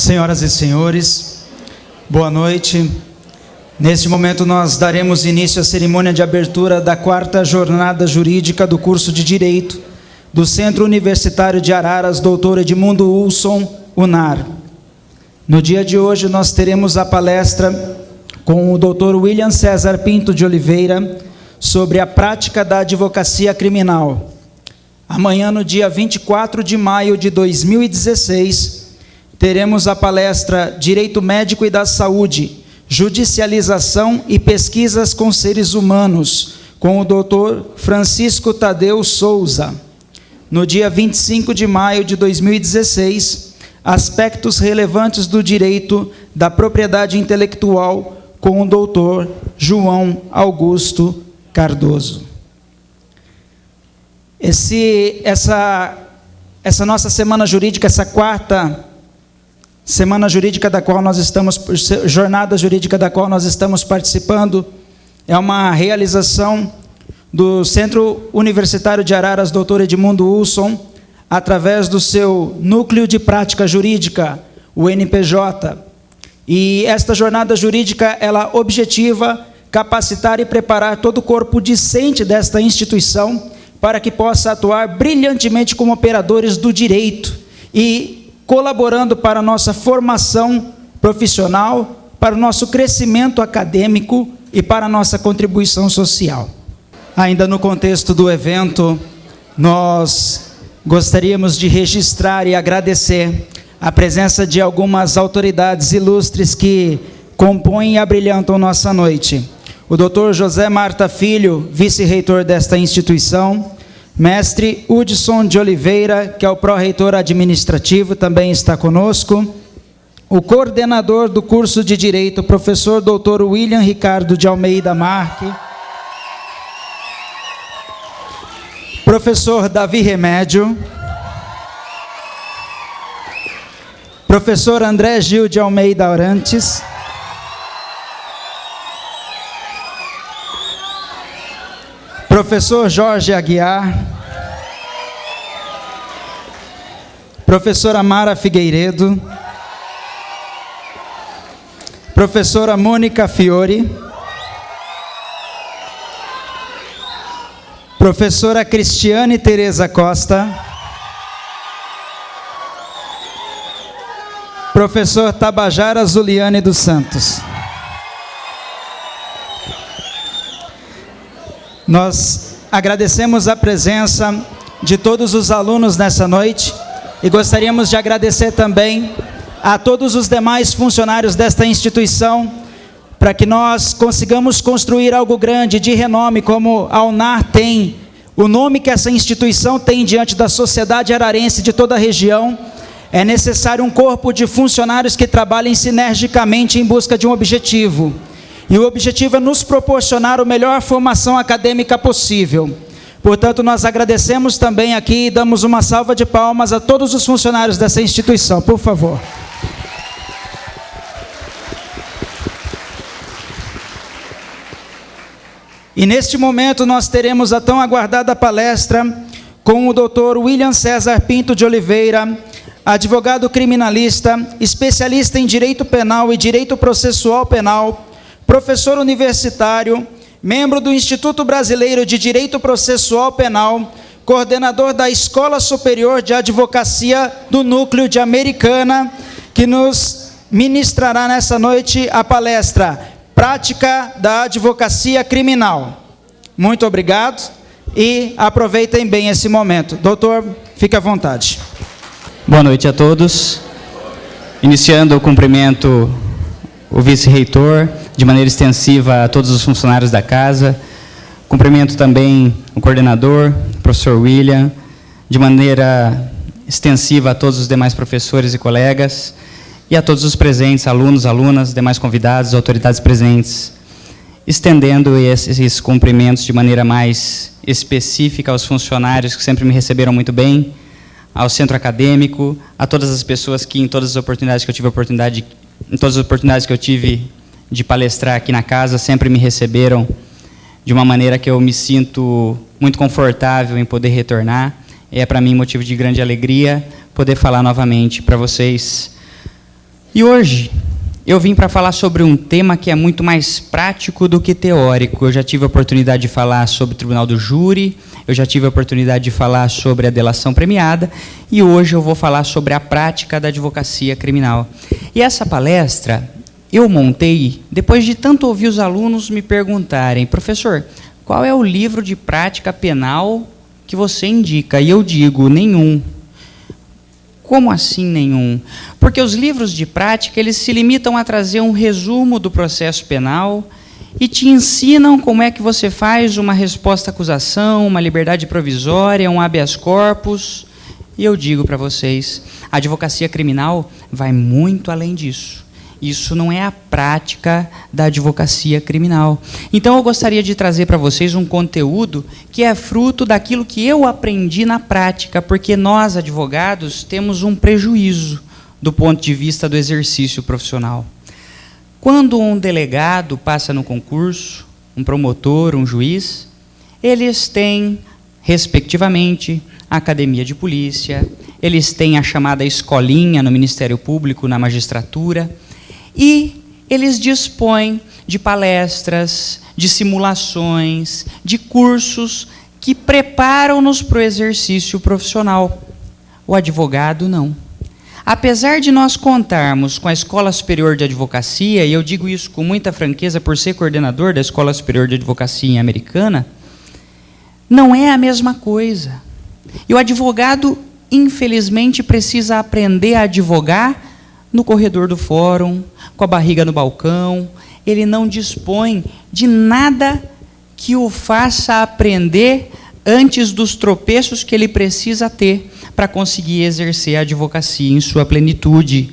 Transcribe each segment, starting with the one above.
Senhoras e senhores, boa noite. Neste momento nós daremos início à cerimônia de abertura da 4ª jornada jurídica do curso de Direito do Centro Universitário de Araras, Dr. Edmundo Wilson, UNAR. No dia de hoje nós teremos a palestra com o Dr. William César Pinto de Oliveira sobre a prática da advocacia criminal. Amanhã, no dia 24 de maio de 2016, teremos a palestra Direito Médico e da Saúde, Judicialização e Pesquisas com Seres Humanos, com o Dr. Francisco Tadeu Souza. No dia 25 de maio de 2016, Aspectos Relevantes do Direito da Propriedade Intelectual, com o Dr. João Augusto Cardoso. Essa nossa semana jurídica, essa 4ª semana jurídica da qual nós estamos, jornada jurídica da qual nós estamos participando, é uma realização do Centro Universitário de Araras, Dr. Edmundo Wilson, através do seu Núcleo de Prática Jurídica, o NPJ. E esta jornada jurídica, ela objetiva capacitar e preparar todo o corpo discente desta instituição para que possa atuar brilhantemente como operadores do direito e colaborando para a nossa formação profissional, para o nosso crescimento acadêmico e para a nossa contribuição social. Ainda no contexto do evento, nós gostaríamos de registrar e agradecer a presença de algumas autoridades ilustres que compõem e abrilhantam nossa noite. O Dr. José Marta Filho, vice-reitor desta instituição, Mestre Hudson de Oliveira, que é o pró-reitor administrativo, também está conosco. O coordenador do curso de Direito, professor Dr. William Ricardo de Almeida Marque. Professor Davi Remédio. Professor André Gil de Almeida Orantes. Professor Jorge Aguiar, professora Mara Figueiredo, professora Mônica Fiore, professora Cristiane Tereza Costa, professor Tabajara Zuliane dos Santos. Nós agradecemos a presença de todos os alunos nessa noite e gostaríamos de agradecer também a todos os demais funcionários desta instituição para que nós consigamos construir algo grande, de renome, como a UNAR tem, o nome que essa instituição tem diante da sociedade ararense de toda a região. É necessário um corpo de funcionários que trabalhem sinergicamente em busca de um objetivo. E o objetivo é nos proporcionar a melhor formação acadêmica possível. Portanto, nós agradecemos também aqui e damos uma salva de palmas a todos os funcionários dessa instituição, por favor. E neste momento nós teremos a tão aguardada palestra com o Dr. William César Pinto de Oliveira, advogado criminalista, especialista em Direito Penal e Direito Processual Penal, professor universitário, membro do Instituto Brasileiro de Direito Processual Penal, coordenador da Escola Superior de Advocacia do Núcleo de Americana, que nos ministrará nessa noite a palestra Prática da Advocacia Criminal. Muito obrigado e aproveitem bem esse momento. Doutor, fique à vontade. Boa noite a todos. Iniciando o cumprimento o vice-reitor, de maneira extensiva a todos os funcionários da casa. Cumprimento também o coordenador, o professor William, de maneira extensiva a todos os demais professores e colegas, e a todos os presentes, alunos, alunas, demais convidados, autoridades presentes, estendendo esses cumprimentos de maneira mais específica aos funcionários que sempre me receberam muito bem, ao centro acadêmico, a todas as pessoas que em todas as oportunidades que eu tive de palestrar aqui na casa, sempre me receberam de uma maneira que eu me sinto muito confortável em poder retornar. É para mim motivo de grande alegria poder falar novamente para vocês E hoje eu vim para falar sobre um tema que é muito mais prático do que teórico. Eu já tive a oportunidade de falar sobre o Tribunal do Júri, eu já tive a oportunidade de falar sobre a delação premiada, e hoje eu vou falar sobre a prática da advocacia criminal. E essa palestra eu montei depois de tanto ouvir os alunos me perguntarem: professor, qual é o livro de prática penal que você indica? E eu digo: nenhum. Como assim nenhum? Porque os livros de prática, eles se limitam a trazer um resumo do processo penal e te ensinam como é que você faz uma resposta à acusação, uma liberdade provisória, um habeas corpus. E eu digo para vocês, a advocacia criminal vai muito além disso. Isso não é a prática da advocacia criminal. Então, eu gostaria de trazer para vocês um conteúdo que é fruto daquilo que eu aprendi na prática, porque nós, advogados, temos um prejuízo do ponto de vista do exercício profissional. Quando um delegado passa no concurso, um promotor, um juiz, eles têm, respectivamente, a academia de polícia, eles têm a chamada escolinha no Ministério Público, na magistratura, e eles dispõem de palestras, de simulações, de cursos que preparam-nos para o exercício profissional. O advogado, não. Apesar de nós contarmos com a Escola Superior de Advocacia, e eu digo isso com muita franqueza por ser coordenador da Escola Superior de Advocacia Americana, não é a mesma coisa. E o advogado, infelizmente, precisa aprender a advogar no corredor do fórum, com a barriga no balcão. Ele não dispõe de nada que o faça aprender antes dos tropeços que ele precisa ter para conseguir exercer a advocacia em sua plenitude.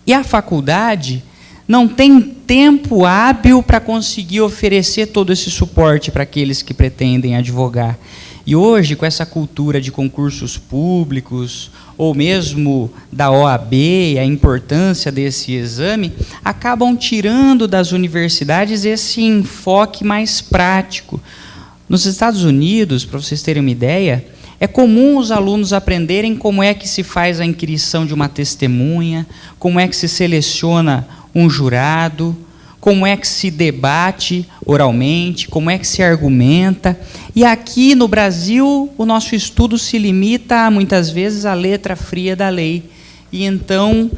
E a faculdade não tem tempo hábil para conseguir oferecer todo esse suporte para aqueles que pretendem advogar. E hoje, com essa cultura de concursos públicos, ou mesmo da OAB, a importância desse exame, acabam tirando das universidades esse enfoque mais prático. Nos Estados Unidos, para vocês terem uma ideia, é comum os alunos aprenderem como é que se faz a inquirição de uma testemunha, como é que se seleciona um jurado, como é que se debate oralmente, como é que se argumenta. E aqui no Brasil, o nosso estudo se limita, muitas vezes, à letra fria da lei. E então,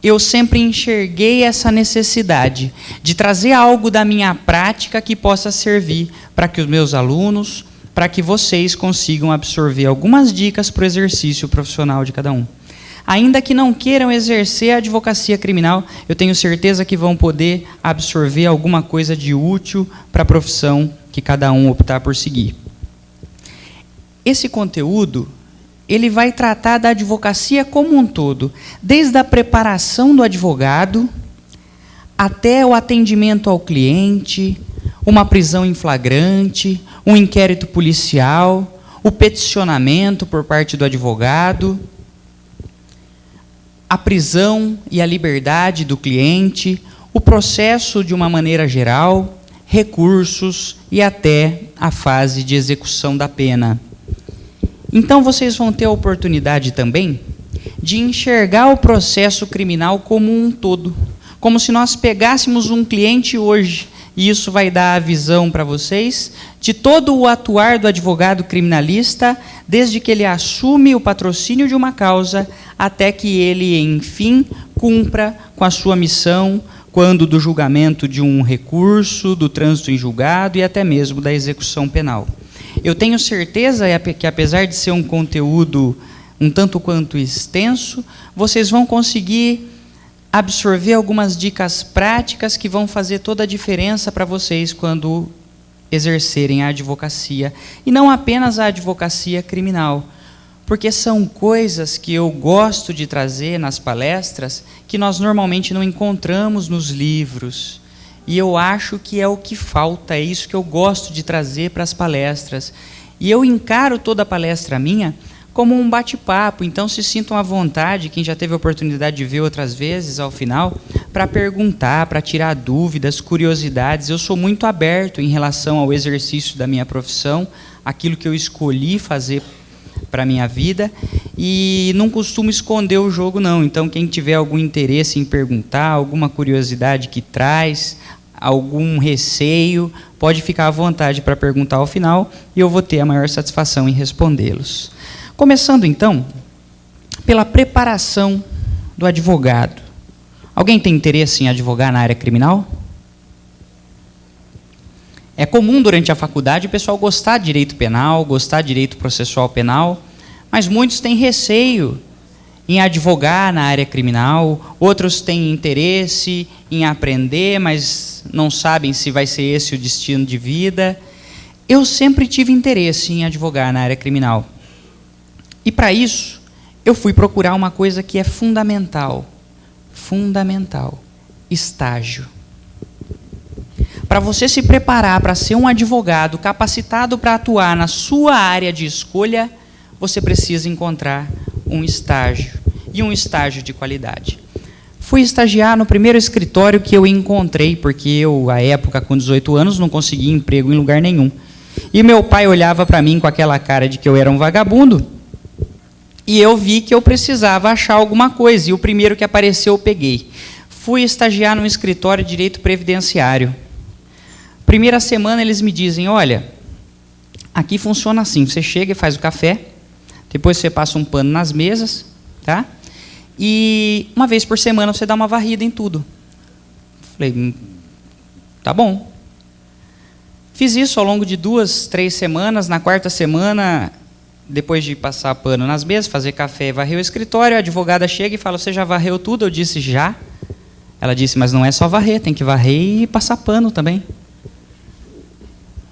eu sempre enxerguei essa necessidade de trazer algo da minha prática que possa servir para que os meus alunos, para que vocês consigam absorver algumas dicas para o exercício profissional de cada um. Ainda que não queiram exercer a advocacia criminal, eu tenho certeza que vão poder absorver alguma coisa de útil para a profissão que cada um optar por seguir. Esse conteúdo, ele vai tratar da advocacia como um todo, desde a preparação do advogado até o atendimento ao cliente, uma prisão em flagrante, um inquérito policial, o peticionamento por parte do advogado, a prisão e a liberdade do cliente, o processo de uma maneira geral, recursos e até a fase de execução da pena. Então, vocês vão ter a oportunidade também de enxergar o processo criminal como um todo, como se nós pegássemos um cliente hoje, e isso vai dar a visão para vocês de todo o atuar do advogado criminalista, desde que ele assume o patrocínio de uma causa, até que ele, enfim, cumpra com a sua missão, quando do julgamento de um recurso, do trânsito em julgado e até mesmo da execução penal. Eu tenho certeza que, apesar de ser um conteúdo um tanto quanto extenso, vocês vão conseguir absorver algumas dicas práticas que vão fazer toda a diferença para vocês quando exercerem a advocacia. E não apenas a advocacia criminal, porque são coisas que eu gosto de trazer nas palestras que nós normalmente não encontramos nos livros. E eu acho que é o que falta, é isso que eu gosto de trazer para as palestras. E eu encaro toda a palestra minha como um bate-papo, então se sintam à vontade, quem já teve a oportunidade de ver outras vezes ao final, para perguntar, para tirar dúvidas, curiosidades. Eu sou muito aberto em relação ao exercício da minha profissão, aquilo que eu escolhi fazer para a minha vida e não costumo esconder o jogo, não. Então, quem tiver algum interesse em perguntar, alguma curiosidade que traz, algum receio, pode ficar à vontade para perguntar ao final e eu vou ter a maior satisfação em respondê-los. Começando, então, pela preparação do advogado. Alguém tem interesse em advogar na área criminal? É comum durante a faculdade o pessoal gostar de direito penal, gostar de direito processual penal, mas muitos têm receio em advogar na área criminal, outros têm interesse em aprender, mas não sabem se vai ser esse o destino de vida. Eu sempre tive interesse em advogar na área criminal. E para isso, eu fui procurar uma coisa que é fundamental. Fundamental. Estágio. Para você se preparar para ser um advogado capacitado para atuar na sua área de escolha, você precisa encontrar um estágio, e um estágio de qualidade. Fui estagiar no primeiro escritório que eu encontrei, porque eu, à época, com 18 anos, não conseguia emprego em lugar nenhum. E meu pai olhava para mim com aquela cara de que eu era um vagabundo, e eu vi que eu precisava achar alguma coisa, e o primeiro que apareceu eu peguei. Fui estagiar num escritório de direito previdenciário. Primeira semana eles me dizem, olha, aqui funciona assim, você chega e faz o café, depois você passa um pano nas mesas, tá? E uma vez por semana você dá uma varrida em tudo. Falei, tá bom. Fiz isso ao longo de 2, 3 semanas. Na quarta semana, depois de passar pano nas mesas, fazer café e varrer o escritório, a advogada chega e fala, você já varreu tudo? Eu disse, já. Ela disse, mas não é só varrer, tem que varrer e passar pano também.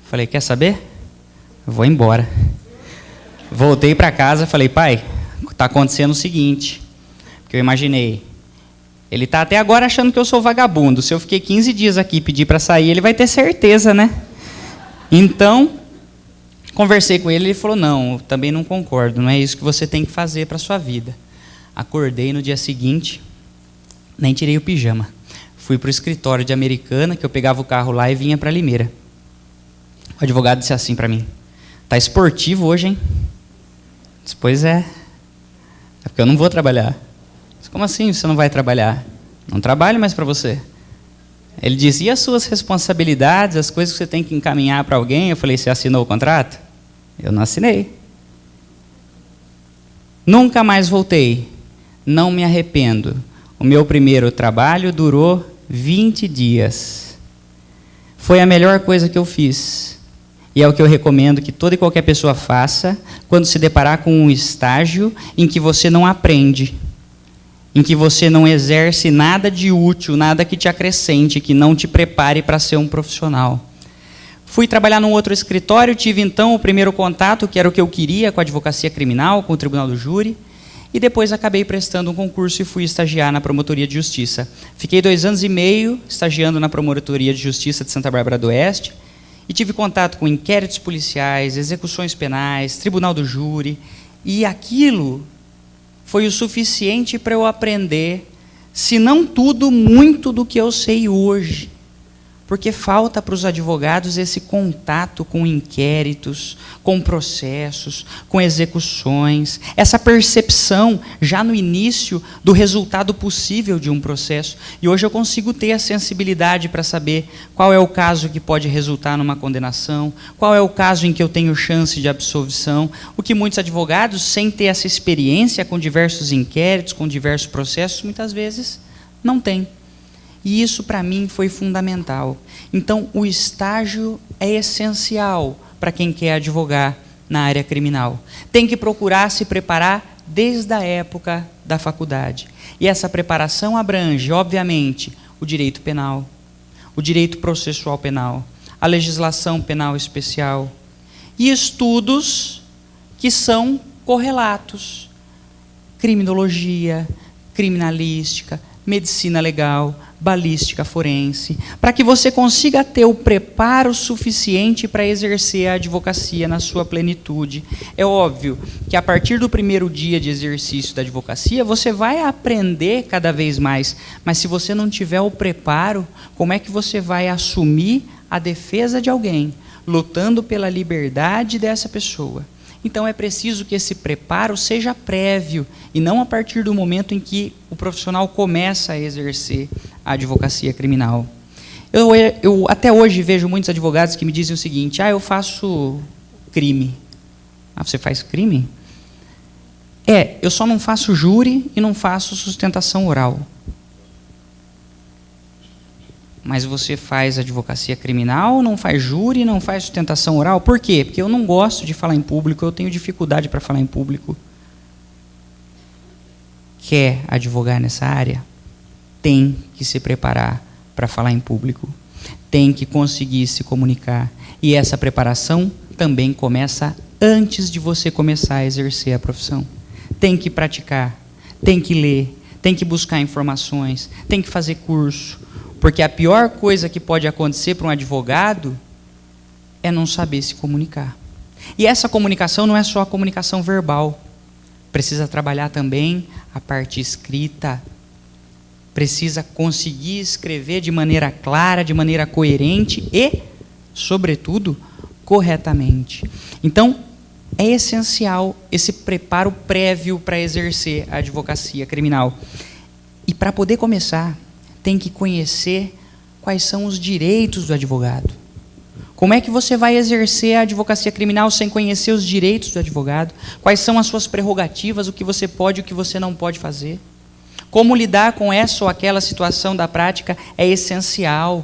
Falei, quer saber? Eu vou embora. Voltei para casa, falei, pai, está acontecendo o seguinte, porque eu imaginei, ele está até agora achando que eu sou vagabundo, se eu fiquei 15 dias aqui e pedir para sair, ele vai ter certeza, né? Então, conversei com ele, ele falou, não, eu também não concordo, não é isso que você tem que fazer para a sua vida. Acordei no dia seguinte, nem tirei o pijama, fui para o escritório de Americana, que eu pegava o carro lá e vinha para Limeira. O advogado disse assim para mim, tá esportivo hoje, hein? Disse, pois é porque eu não vou trabalhar. Disse, como assim você não vai trabalhar? Não trabalho mais para você. Ele disse, e as suas responsabilidades, as coisas que você tem que encaminhar para alguém? Eu falei, você assinou o contrato? Eu não assinei. Nunca mais voltei, não me arrependo. O meu primeiro trabalho durou 20 dias. Foi a melhor coisa que eu fiz. E é o que eu recomendo que toda e qualquer pessoa faça quando se deparar com um estágio em que você não aprende, em que você não exerce nada de útil, nada que te acrescente, que não te prepare para ser um profissional. Fui trabalhar num outro escritório, tive então o primeiro contato, que era o que eu queria, com a advocacia criminal, com o tribunal do júri, e depois acabei prestando um concurso e fui estagiar na Promotoria de Justiça. Fiquei 2 anos e meio estagiando na Promotoria de Justiça de Santa Bárbara do Oeste, e tive contato com inquéritos policiais, execuções penais, tribunal do júri, e aquilo foi o suficiente para eu aprender, se não tudo, muito do que eu sei hoje. Porque falta para os advogados esse contato com inquéritos, com processos, com execuções, essa percepção já no início do resultado possível de um processo. E hoje eu consigo ter a sensibilidade para saber qual é o caso que pode resultar numa condenação, qual é o caso em que eu tenho chance de absolvição, o que muitos advogados, sem ter essa experiência com diversos inquéritos, com diversos processos, muitas vezes não têm. E isso, para mim, foi fundamental. Então, o estágio é essencial para quem quer advogar na área criminal. Tem que procurar se preparar desde a época da faculdade. E essa preparação abrange, obviamente, o direito penal, o direito processual penal, a legislação penal especial e estudos que são correlatos. Criminologia, criminalística, medicina legal, balística forense, para que você consiga ter o preparo suficiente para exercer a advocacia na sua plenitude. É óbvio que a partir do primeiro dia de exercício da advocacia, você vai aprender cada vez mais, mas se você não tiver o preparo, como é que você vai assumir a defesa de alguém, lutando pela liberdade dessa pessoa? Então é preciso que esse preparo seja prévio e não a partir do momento em que o profissional começa a exercer a advocacia criminal. Eu até hoje vejo muitos advogados que me dizem o seguinte: eu faço crime. Você faz crime? Eu só não faço júri e não faço sustentação oral. Mas você faz advocacia criminal, não faz júri, não faz sustentação oral? Por quê? Porque eu não gosto de falar em público, eu tenho dificuldade para falar em público. Quer advogar nessa área? Tem que se preparar para falar em público. Tem que conseguir se comunicar. E essa preparação também começa antes de você começar a exercer a profissão. Tem que praticar, tem que ler, tem que buscar informações, tem que fazer curso. Porque a pior coisa que pode acontecer para um advogado é não saber se comunicar. E essa comunicação não é só a comunicação verbal. Precisa trabalhar também a parte escrita. Precisa conseguir escrever de maneira clara, de maneira coerente e, sobretudo, corretamente. Então, é essencial esse preparo prévio para exercer a advocacia criminal. E para poder começar, tem que conhecer quais são os direitos do advogado. Como é que você vai exercer a advocacia criminal sem conhecer os direitos do advogado? Quais são as suas prerrogativas, o que você pode e o que você não pode fazer? Como lidar com essa ou aquela situação da prática é essencial.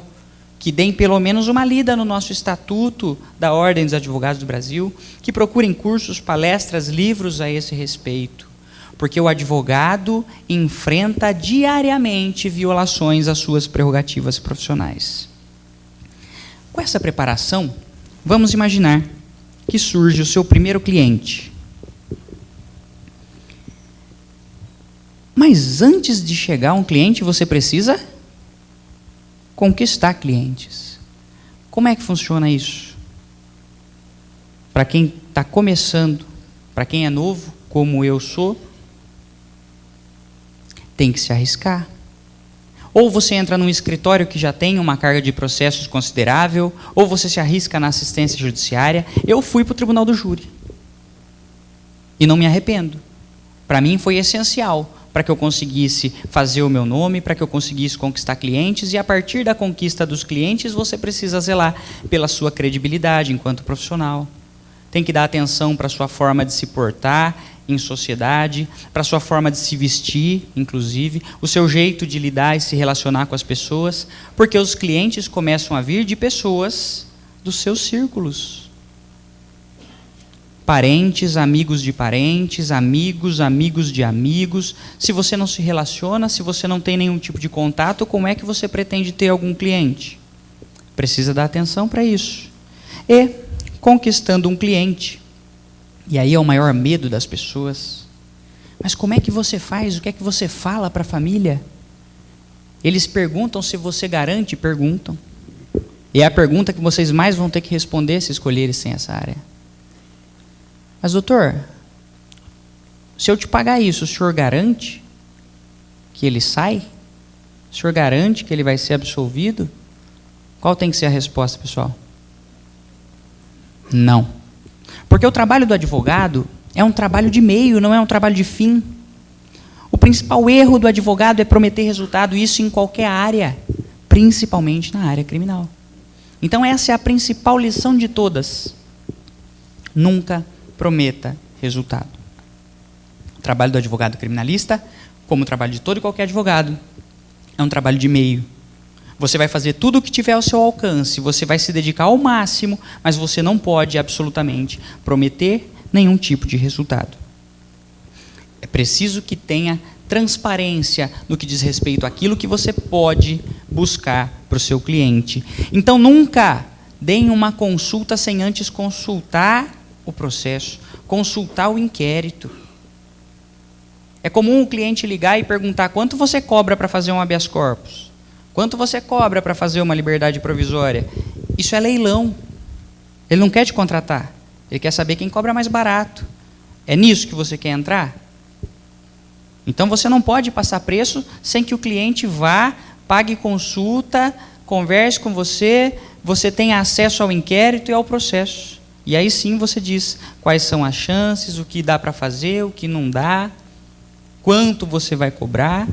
Que deem pelo menos uma lida no nosso Estatuto da Ordem dos Advogados do Brasil, que procurem cursos, palestras, livros a esse respeito. Porque o advogado enfrenta diariamente violações às suas prerrogativas profissionais. Com essa preparação, vamos imaginar que surge o seu primeiro cliente. Mas antes de chegar a um cliente, você precisa conquistar clientes. Como é que funciona isso? Para quem está começando, para quem é novo, como eu sou, tem que se arriscar. Ou você entra num escritório que já tem uma carga de processos considerável, ou você se arrisca na assistência judiciária. Eu fui para o tribunal do júri. E não me arrependo. Para mim foi essencial, para que eu conseguisse fazer o meu nome, para que eu conseguisse conquistar clientes, e a partir da conquista dos clientes, você precisa zelar pela sua credibilidade enquanto profissional. Tem que dar atenção para a sua forma de se portar em sociedade, para a sua forma de se vestir, inclusive, o seu jeito de lidar e se relacionar com as pessoas, porque os clientes começam a vir de pessoas dos seus círculos. Parentes, amigos de parentes, amigos de amigos. Se você não se relaciona, se você não tem nenhum tipo de contato, como é que você pretende ter algum cliente? Precisa dar atenção para isso. E, conquistando um cliente, e aí é o maior medo das pessoas, mas como é que você faz? O que é que você fala para a família? Eles perguntam se você garante, perguntam. E é a pergunta que vocês mais vão ter que responder se escolherem sem essa área. Mas, doutor, se eu te pagar isso, o senhor garante que ele sai? O senhor garante que ele vai ser absolvido? Qual tem que ser a resposta, pessoal? Não. Porque o trabalho do advogado é um trabalho de meio, não é um trabalho de fim. O principal erro do advogado é prometer resultado, isso em qualquer área, principalmente na área criminal. Então essa é a principal lição de todas. Nunca prometa resultado. O trabalho do advogado criminalista, como o trabalho de todo e qualquer advogado, é um trabalho de meio. Você vai fazer tudo o que tiver ao seu alcance, você vai se dedicar ao máximo, mas você não pode absolutamente prometer nenhum tipo de resultado. É preciso que tenha transparência no que diz respeito àquilo que você pode buscar para o seu cliente. Então nunca deem uma consulta sem antes consultar o processo, consultar o inquérito. É comum o cliente ligar e perguntar quanto você cobra para fazer um habeas corpus? Quanto você cobra para fazer uma liberdade provisória? Isso é leilão. Ele não quer te contratar. Ele quer saber quem cobra mais barato. É nisso que você quer entrar? Então você não pode passar preço sem que o cliente vá, pague consulta, converse com você, você tenha acesso ao inquérito e ao processo. E aí sim você diz quais são as chances, o que dá para fazer, o que não dá, quanto você vai cobrar,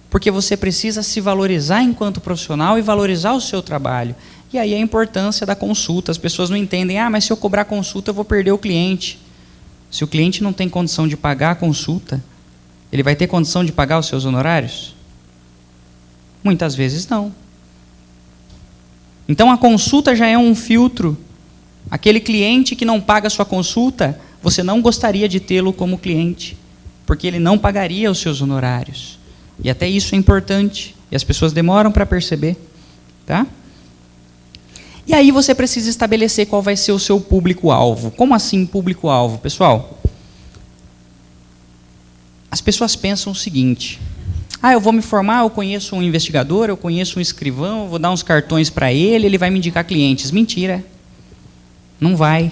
porque você precisa se valorizar enquanto profissional e valorizar o seu trabalho. E aí a importância da consulta. As pessoas não entendem, mas se eu cobrar consulta eu vou perder o cliente. Se o cliente não tem condição de pagar a consulta, ele vai ter condição de pagar os seus honorários? Muitas vezes não. Então a consulta já é um filtro. Aquele cliente que não paga a sua consulta, você não gostaria de tê-lo como cliente, porque ele não pagaria os seus honorários. E até isso é importante, e as pessoas demoram para perceber. Tá? E aí você precisa estabelecer qual vai ser o seu público-alvo. Como assim público-alvo? Pessoal, as pessoas pensam o seguinte: eu vou me formar, eu conheço um investigador, eu conheço um escrivão, eu vou dar uns cartões para ele, ele vai me indicar clientes. Mentira. Não vai.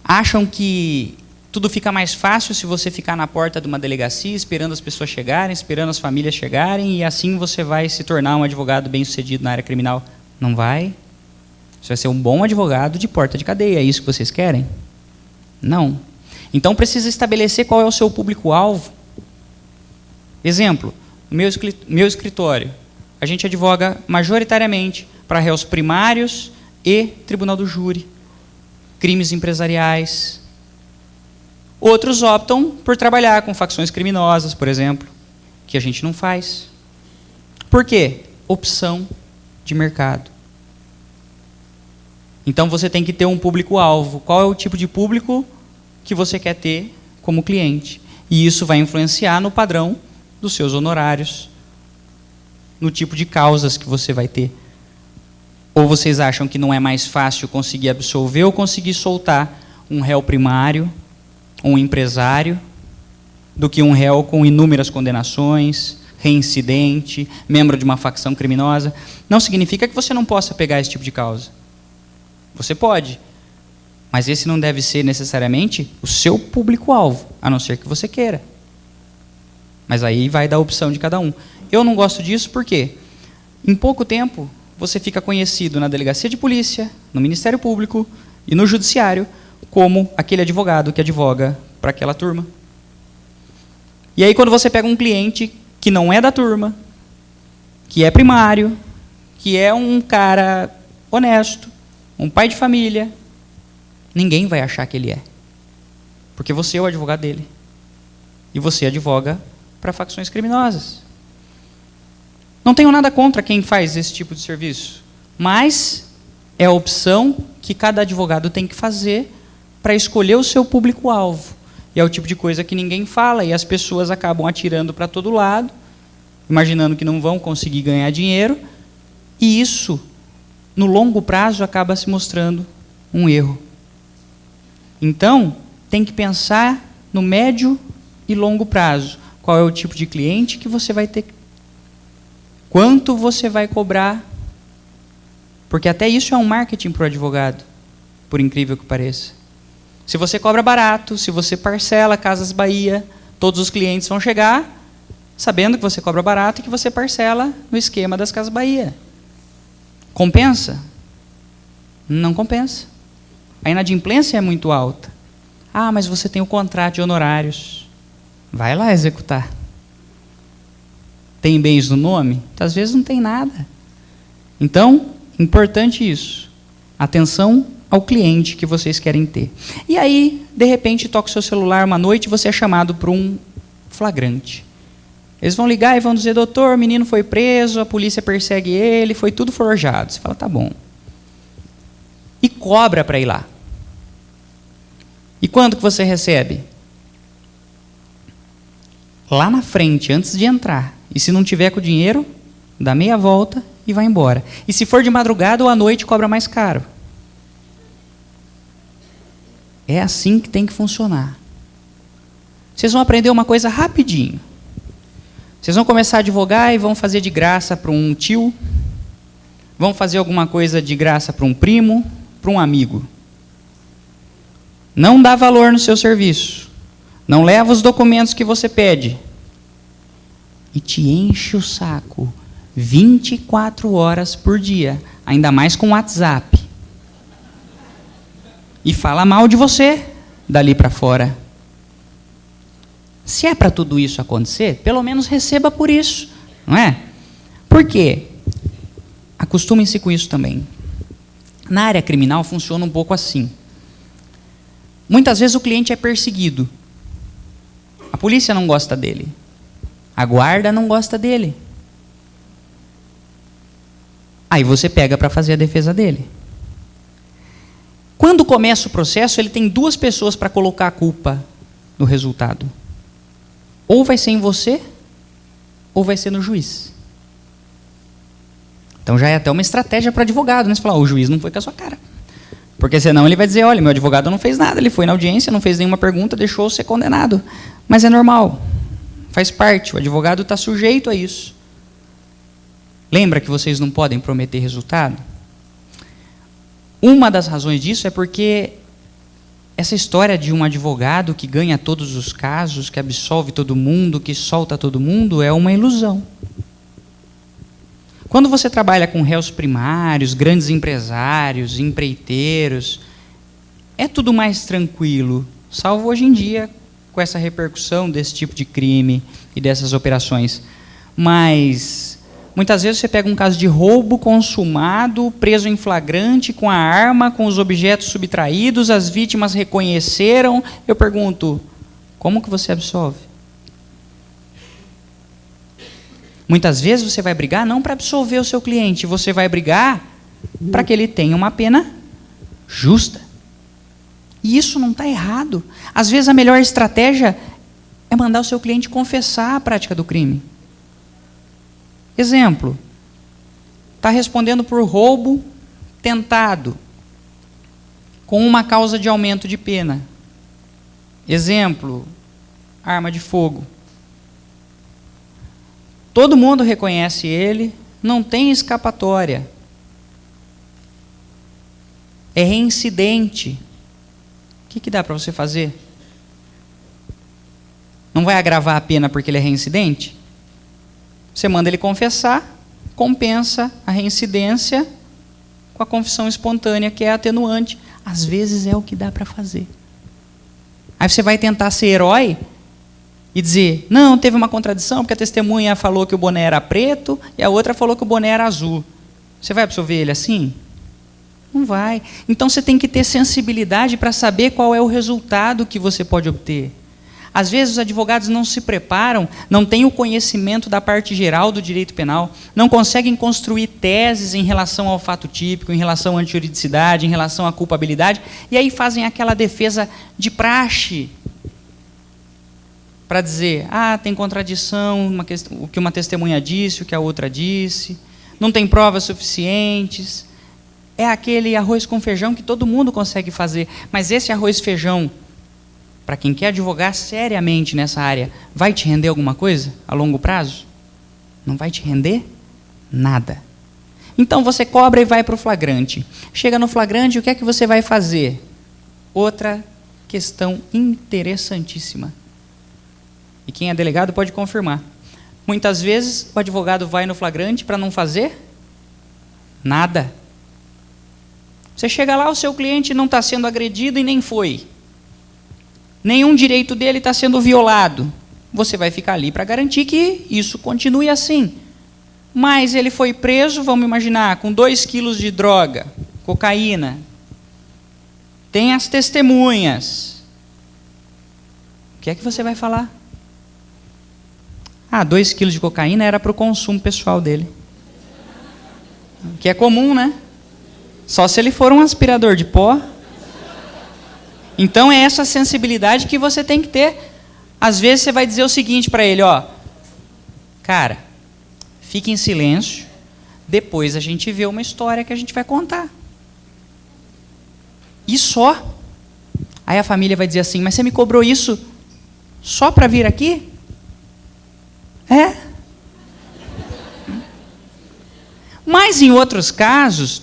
Acham que tudo fica mais fácil se você ficar na porta de uma delegacia, esperando as pessoas chegarem, esperando as famílias chegarem, e assim você vai se tornar um advogado bem-sucedido na área criminal. Não vai. Você vai ser um bom advogado de porta de cadeia. É isso que vocês querem? Não. Então precisa estabelecer qual é o seu público-alvo. Exemplo, no meu escritório, a gente advoga majoritariamente para réus primários e tribunal do júri, crimes empresariais. Outros optam por trabalhar com facções criminosas, por exemplo, que a gente não faz. Por quê? Opção de mercado. Então você tem que ter um público-alvo. Qual é o tipo de público que você quer ter como cliente? E isso vai influenciar no padrão dos seus honorários, no tipo de causas que você vai ter. Ou vocês acham que não é mais fácil conseguir absolver ou conseguir soltar um réu primário, um empresário, do que um réu com inúmeras condenações, reincidente, membro de uma facção criminosa? Não significa que você não possa pegar esse tipo de causa. Você pode, mas esse não deve ser necessariamente o seu público-alvo, a não ser que você queira. Mas aí vai da opção de cada um. Eu não gosto disso porque, em pouco tempo, você fica conhecido na delegacia de polícia, no Ministério Público e no Judiciário como aquele advogado que advoga para aquela turma. E aí quando você pega um cliente que não é da turma, que é primário, que é um cara honesto, um pai de família, ninguém vai achar que ele é. Porque você é o advogado dele. E você advoga para facções criminosas. Não tenho nada contra quem faz esse tipo de serviço, mas é a opção que cada advogado tem que fazer para escolher o seu público-alvo. E é o tipo de coisa que ninguém fala, e as pessoas acabam atirando para todo lado, imaginando que não vão conseguir ganhar dinheiro, e isso, no longo prazo, acaba se mostrando um erro. Então, tem que pensar no médio e longo prazo. Qual é o tipo de cliente que você vai ter? Quanto você vai cobrar? Porque até isso é um marketing para o advogado, por incrível que pareça. Se você cobra barato, se você parcela Casas Bahia, todos os clientes vão chegar sabendo que você cobra barato e que você parcela no esquema das Casas Bahia. Compensa? Não compensa. A inadimplência é muito alta. Mas você tem o contrato de honorários. Vai lá executar. Tem bens no nome? Às vezes não tem nada. Então, importante isso. Atenção ao cliente que vocês querem ter. E aí, de repente, toca o seu celular uma noite e você é chamado para um flagrante. Eles vão ligar e vão dizer: doutor, o menino foi preso, a polícia persegue ele, foi tudo forjado. Você fala: tá bom. E cobra para ir lá. E quando que você recebe? Lá na frente, antes de entrar. E se não tiver com o dinheiro, dá meia volta e vai embora. E se for de madrugada ou à noite, cobra mais caro. É assim que tem que funcionar. Vocês vão aprender uma coisa rapidinho. Vocês vão começar a advogar e vão fazer de graça para um tio, vão fazer alguma coisa de graça para um primo, para um amigo. Não dá valor no seu serviço. Não leva os documentos que você pede. E te enche o saco 24 horas por dia, ainda mais com WhatsApp. e fala mal de você dali para fora. Se é para tudo isso acontecer, pelo menos receba por isso, não é? Por quê? Acostumem-se com isso também. Na área criminal funciona um pouco assim. Muitas vezes o cliente é perseguido. A polícia não gosta dele. A guarda não gosta dele. Aí você pega para fazer a defesa dele. Quando começa o processo, ele tem duas pessoas para colocar a culpa no resultado. Ou vai ser em você, ou vai ser no juiz. Então já é até uma estratégia para advogado, né? Você fala, o juiz não foi com a sua cara. Porque senão ele vai dizer, olha, meu advogado não fez nada, ele foi na audiência, não fez nenhuma pergunta, deixou ser condenado. Mas é normal, faz parte, o advogado está sujeito a isso. Lembra que vocês não podem prometer resultado? Uma das razões disso é porque essa história de um advogado que ganha todos os casos, que absolve todo mundo, que solta todo mundo, é uma ilusão. Quando você trabalha com réus primários, grandes empresários, empreiteiros, é tudo mais tranquilo, salvo hoje em dia, com essa repercussão desse tipo de crime e dessas operações. Mas muitas vezes você pega um caso de roubo consumado, preso em flagrante, com a arma, com os objetos subtraídos, as vítimas reconheceram. Eu pergunto, como que você absolve? Muitas vezes você vai brigar não para absolver o seu cliente, você vai brigar para que ele tenha uma pena justa. E isso não está errado. Às vezes a melhor estratégia é mandar o seu cliente confessar a prática do crime. Exemplo, está respondendo por roubo tentado, com uma causa de aumento de pena. Exemplo, arma de fogo. Todo mundo reconhece ele, não tem escapatória. É reincidente. O que dá para você fazer? Não vai agravar a pena porque ele é reincidente? Você manda ele confessar, compensa a reincidência com a confissão espontânea, que é atenuante. Às vezes é o que dá para fazer. Aí você vai tentar ser herói e dizer, não, teve uma contradição, porque a testemunha falou que o boné era preto e a outra falou que o boné era azul. Você vai absolver ele assim? Não vai. Então você tem que ter sensibilidade para saber qual é o resultado que você pode obter. Às vezes os advogados não se preparam, não têm o conhecimento da parte geral do direito penal, não conseguem construir teses em relação ao fato típico, em relação à antijuridicidade, em relação à culpabilidade, e aí fazem aquela defesa de praxe, para dizer, tem contradição, o que uma testemunha disse, o que a outra disse, não tem provas suficientes. É aquele arroz com feijão que todo mundo consegue fazer, mas esse arroz e feijão, para quem quer advogar seriamente nessa área, vai te render alguma coisa a longo prazo? Não vai te render nada. Então você cobra e vai para o flagrante. Chega no flagrante, o que é que você vai fazer? Outra questão interessantíssima. E quem é delegado pode confirmar. Muitas vezes o advogado vai no flagrante para não fazer nada. Você chega lá, o seu cliente não está sendo agredido e nem foi. Nenhum direito dele está sendo violado. Você vai ficar ali para garantir que isso continue assim. Mas ele foi preso, vamos imaginar, com 2 quilos de droga, cocaína. Tem as testemunhas. O que é que você vai falar? 2 quilos de cocaína era para o consumo pessoal dele. Que é comum, né? Só se ele for um aspirador de pó. Então é essa sensibilidade que você tem que ter. Às vezes você vai dizer o seguinte para ele, cara, fique em silêncio, depois a gente vê uma história que a gente vai contar. E só. Aí a família vai dizer assim, mas você me cobrou isso só para vir aqui? É. Mas em outros casos,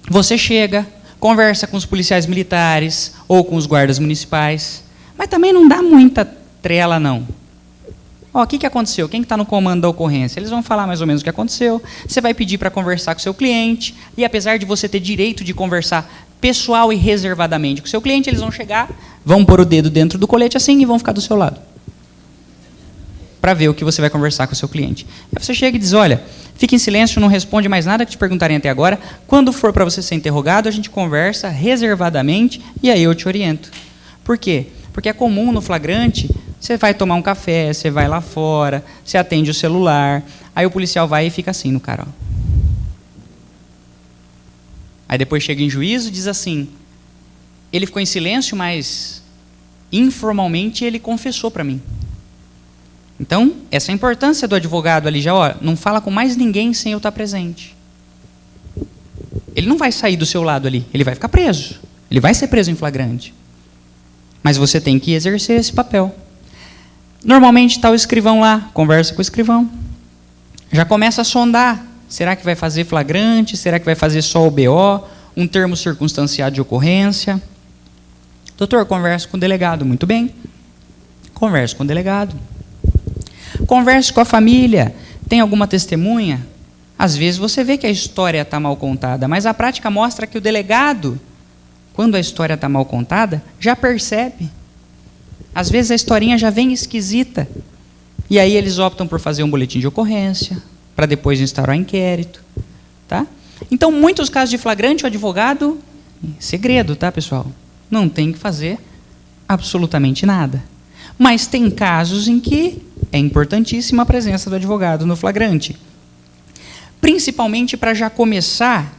você chega, conversa com os policiais militares ou com os guardas municipais, mas também não dá muita trela, não. O que aconteceu? Quem está no comando da ocorrência? Eles vão falar mais ou menos o que aconteceu, você vai pedir para conversar com o seu cliente, e apesar de você ter direito de conversar pessoal e reservadamente. Com o seu cliente, eles vão chegar, vão pôr o dedo dentro do colete assim e vão ficar do seu lado. Para ver o que você vai conversar com o seu cliente. Aí você chega e diz, olha, fique em silêncio, não responde mais nada que te perguntarem até agora. Quando for para você ser interrogado, a gente conversa reservadamente e aí eu te oriento. Por quê? Porque é comum no flagrante, você vai tomar um café, você vai lá fora, você atende o celular, aí o policial vai e fica assim no cara. Ó. Aí depois chega em juízo e diz assim, ele ficou em silêncio, mas informalmente ele confessou para mim. Então, essa é a importância do advogado ali já, ó, não fala com mais ninguém sem eu estar presente. Ele não vai sair do seu lado ali, ele vai ficar preso. Ele vai ser preso em flagrante. Mas você tem que exercer esse papel. Normalmente está o escrivão lá, conversa com o escrivão. Já começa a sondar. Será que vai fazer flagrante? Será que vai fazer só o BO? Um termo circunstanciado de ocorrência? Doutor, converso com o delegado. Muito bem. Converso com o delegado. Converse com a família. Tem alguma testemunha? Às vezes você vê que a história está mal contada, mas a prática mostra que o delegado, quando a história está mal contada, já percebe. Às vezes a historinha já vem esquisita. E aí eles optam por fazer um boletim de ocorrência, para depois instaurar inquérito. Tá? Então, muitos casos de flagrante, o advogado, segredo, tá, pessoal? Não tem que fazer absolutamente nada. Mas tem casos em que é importantíssima a presença do advogado no flagrante. Principalmente para já começar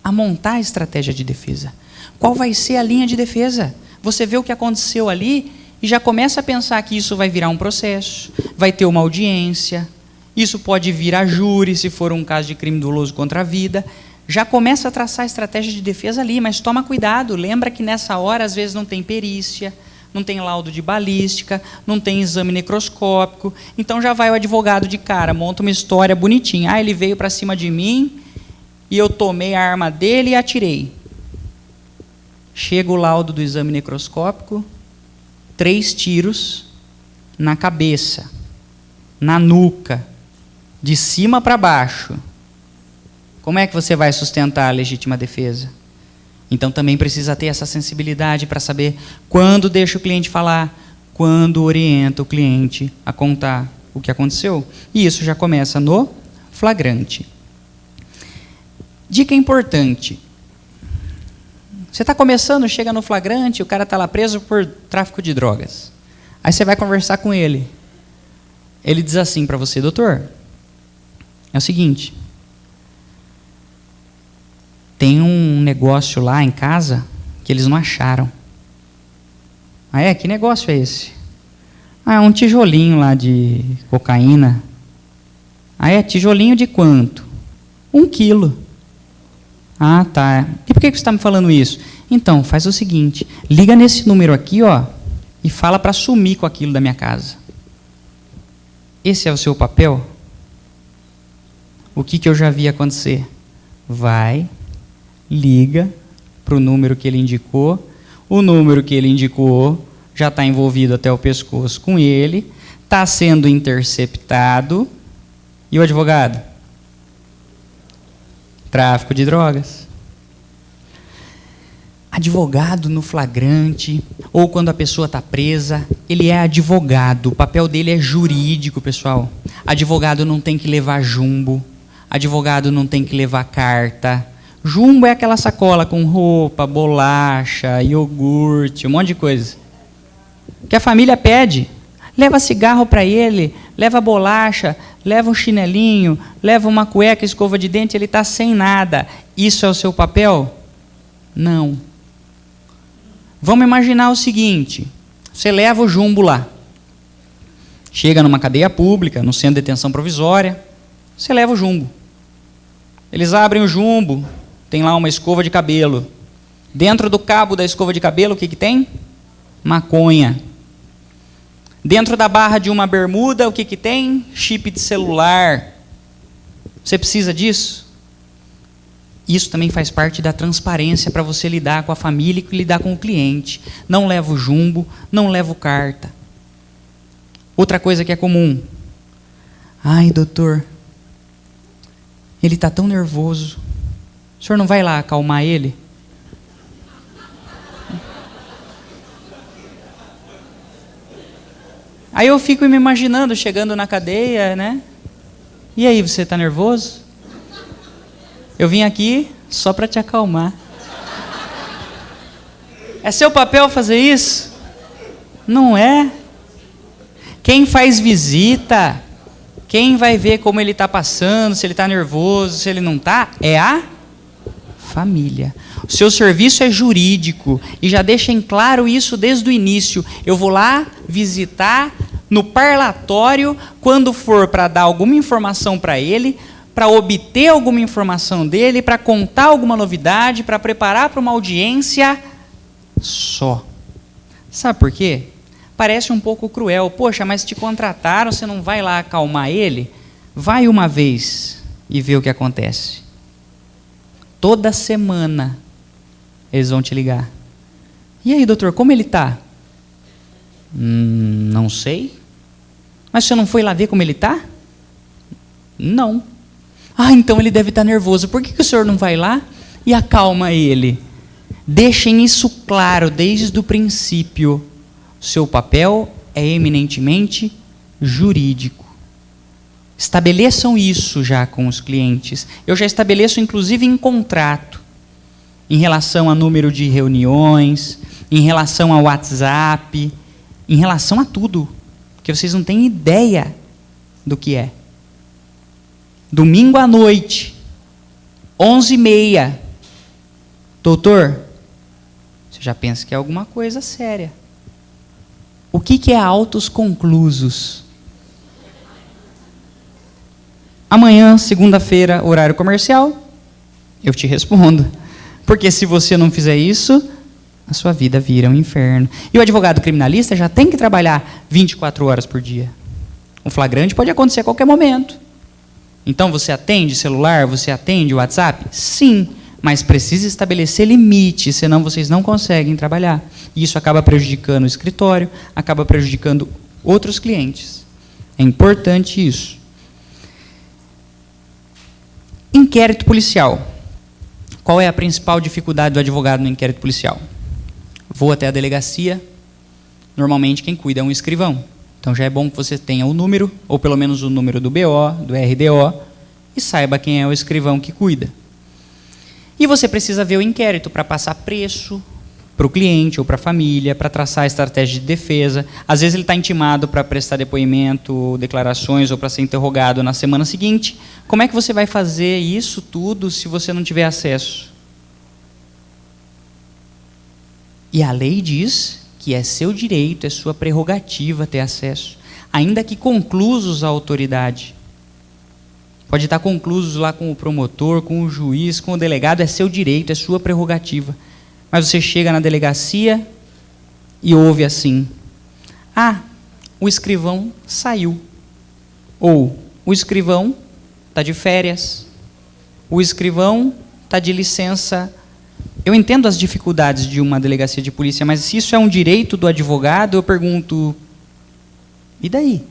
a montar a estratégia de defesa. Qual vai ser a linha de defesa? Você vê o que aconteceu ali e já começa a pensar que isso vai virar um processo, vai ter uma audiência, isso pode vir a júri, se for um caso de crime doloso contra a vida. Já começa a traçar a estratégia de defesa ali, mas toma cuidado, lembra que nessa hora às vezes não tem perícia, não tem laudo de balística, não tem exame necroscópico, então já vai o advogado de cara, monta uma história bonitinha. Ah, ele veio para cima de mim e eu tomei a arma dele e atirei. Chega o laudo do exame necroscópico, 3 tiros na cabeça, na nuca, de cima para baixo. Como é que você vai sustentar a legítima defesa? Então também precisa ter essa sensibilidade para saber quando deixa o cliente falar, quando orienta o cliente a contar o que aconteceu. E isso já começa no flagrante. Dica importante. Você está começando, chega no flagrante, o cara está lá preso por tráfico de drogas. Aí você vai conversar com ele. Ele diz assim para você, doutor, é o seguinte, tem um negócio lá em casa que eles não acharam. Ah, é? Que negócio é esse? Ah, é um tijolinho lá de cocaína. Ah, é? Tijolinho de quanto? 1 quilo. Ah, tá. E por que você está me falando isso? Então, faz o seguinte, liga nesse número aqui, ó, e fala para sumir com aquilo da minha casa. Esse é o seu papel? O que eu já vi acontecer? Vai, liga para o número que ele indicou, o número que ele indicou já está envolvido até o pescoço com ele, está sendo interceptado, e o advogado? Tráfico de drogas. Advogado no flagrante, ou quando a pessoa está presa, ele é advogado, o papel dele é jurídico, pessoal. Advogado não tem que levar jumbo, advogado não tem que levar carta. Jumbo é aquela sacola com roupa, bolacha, iogurte, um monte de coisa. Que a família pede. Leva cigarro para ele, leva bolacha, leva um chinelinho, leva uma cueca, escova de dente, ele está sem nada. Isso é o seu papel? Não. Vamos imaginar o seguinte, você leva o jumbo lá. Chega numa cadeia pública, no centro de detenção provisória, você leva o jumbo. Eles abrem o jumbo, tem lá uma escova de cabelo. Dentro do cabo da escova de cabelo, o que tem? Maconha. Dentro da barra de uma bermuda, o que tem? Chip de celular. Você precisa disso? Isso também faz parte da transparência para você lidar com a família e lidar com o cliente. Não levo jumbo, não levo carta. Outra coisa que é comum. Ai, doutor, ele está tão nervoso. O senhor não vai lá acalmar ele? Aí eu fico me imaginando, chegando na cadeia, né? E aí, você está nervoso? Eu vim aqui só para te acalmar. É seu papel fazer isso? Não é. Quem faz visita, quem vai ver como ele está passando, se ele está nervoso, se ele não está, é a família. O seu serviço é jurídico e já deixem claro isso desde o início. Eu vou lá visitar no parlatório quando for para dar alguma informação para ele, para obter alguma informação dele, para contar alguma novidade, para preparar para uma audiência só. Sabe por quê? Parece um pouco cruel. Poxa, mas te contrataram, você não vai lá acalmar ele? Vai uma vez e vê o que acontece. Toda semana eles vão te ligar. E aí, doutor, como ele está? Não sei. Mas você não foi lá ver como ele está? Não. Ah, então ele deve estar nervoso. Por que o senhor não vai lá e acalma ele? Deixem isso claro desde o princípio. Seu papel é eminentemente jurídico. Estabeleçam isso já com os clientes. Eu já estabeleço, inclusive, em contrato, em relação a número de reuniões, em relação ao WhatsApp, em relação a tudo, porque vocês não têm ideia do que é. Domingo à noite, 11h30, doutor, você já pensa que é alguma coisa séria. O que é autos conclusos? Amanhã, segunda-feira, horário comercial, eu te respondo. Porque se você não fizer isso, a sua vida vira um inferno. E o advogado criminalista já tem que trabalhar 24 horas por dia. O flagrante pode acontecer a qualquer momento. Então, você atende celular, você atende WhatsApp? Sim, mas precisa estabelecer limites, senão vocês não conseguem trabalhar. E isso acaba prejudicando o escritório, acaba prejudicando outros clientes. É importante isso. Inquérito policial. Qual é a principal dificuldade do advogado no inquérito policial? Vou até a delegacia, normalmente quem cuida é um escrivão. Então já é bom que você tenha o número, ou pelo menos o número do BO, do RDO, e saiba quem é o escrivão que cuida. E você precisa ver o inquérito para passar preço para o cliente ou para a família, para traçar a estratégia de defesa. Às vezes ele está intimado para prestar depoimento, declarações ou para ser interrogado na semana seguinte. Como é que você vai fazer isso tudo se você não tiver acesso? E a lei diz que é seu direito, é sua prerrogativa ter acesso, ainda que conclusos a autoridade. Pode estar conclusos lá com o promotor, com o juiz, com o delegado, é seu direito, é sua prerrogativa. Mas você chega na delegacia e ouve assim: ah, o escrivão saiu. Ou, o escrivão está de férias. O escrivão está de licença. Eu entendo as dificuldades de uma delegacia de polícia, mas se isso é um direito do advogado, eu pergunto, e daí?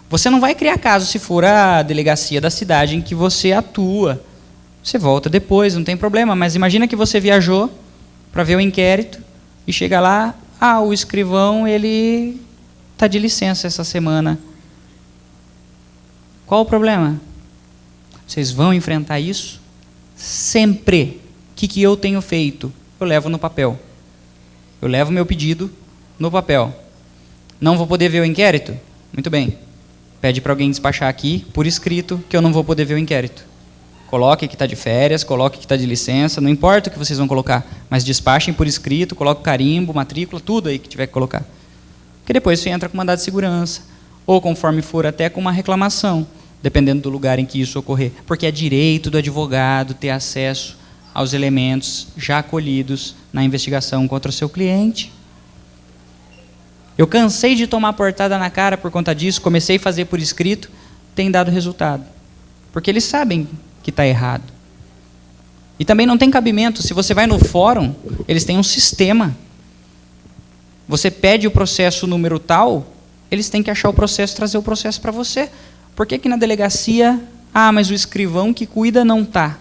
Você não vai criar caso se for a delegacia da cidade em que você atua. Você volta depois, não tem problema, mas imagina que você viajou para ver o inquérito e chega lá, ah, o escrivão, ele está de licença essa semana. Qual o problema? Vocês vão enfrentar isso? Sempre. O que eu tenho feito? Eu levo no papel. Eu levo meu pedido no papel. Não vou poder ver o inquérito? Muito bem. Pede para alguém despachar aqui, por escrito, que eu não vou poder ver o inquérito. Coloque que está de férias, coloque que está de licença, não importa o que vocês vão colocar, mas despachem por escrito, coloque carimbo, matrícula, tudo aí que tiver que colocar. Porque depois você entra com mandado de segurança, ou conforme for até com uma reclamação, dependendo do lugar em que isso ocorrer. Porque é direito do advogado ter acesso aos elementos já colhidos na investigação contra o seu cliente. Eu cansei de tomar portada na cara por conta disso, comecei a fazer por escrito, tem dado resultado. Porque eles sabem que está errado. E também não tem cabimento, se você vai no fórum, eles têm um sistema. Você pede o processo número tal, eles têm que achar o processo, trazer o processo para você. Por que na delegacia, ah, mas o escrivão que cuida não está?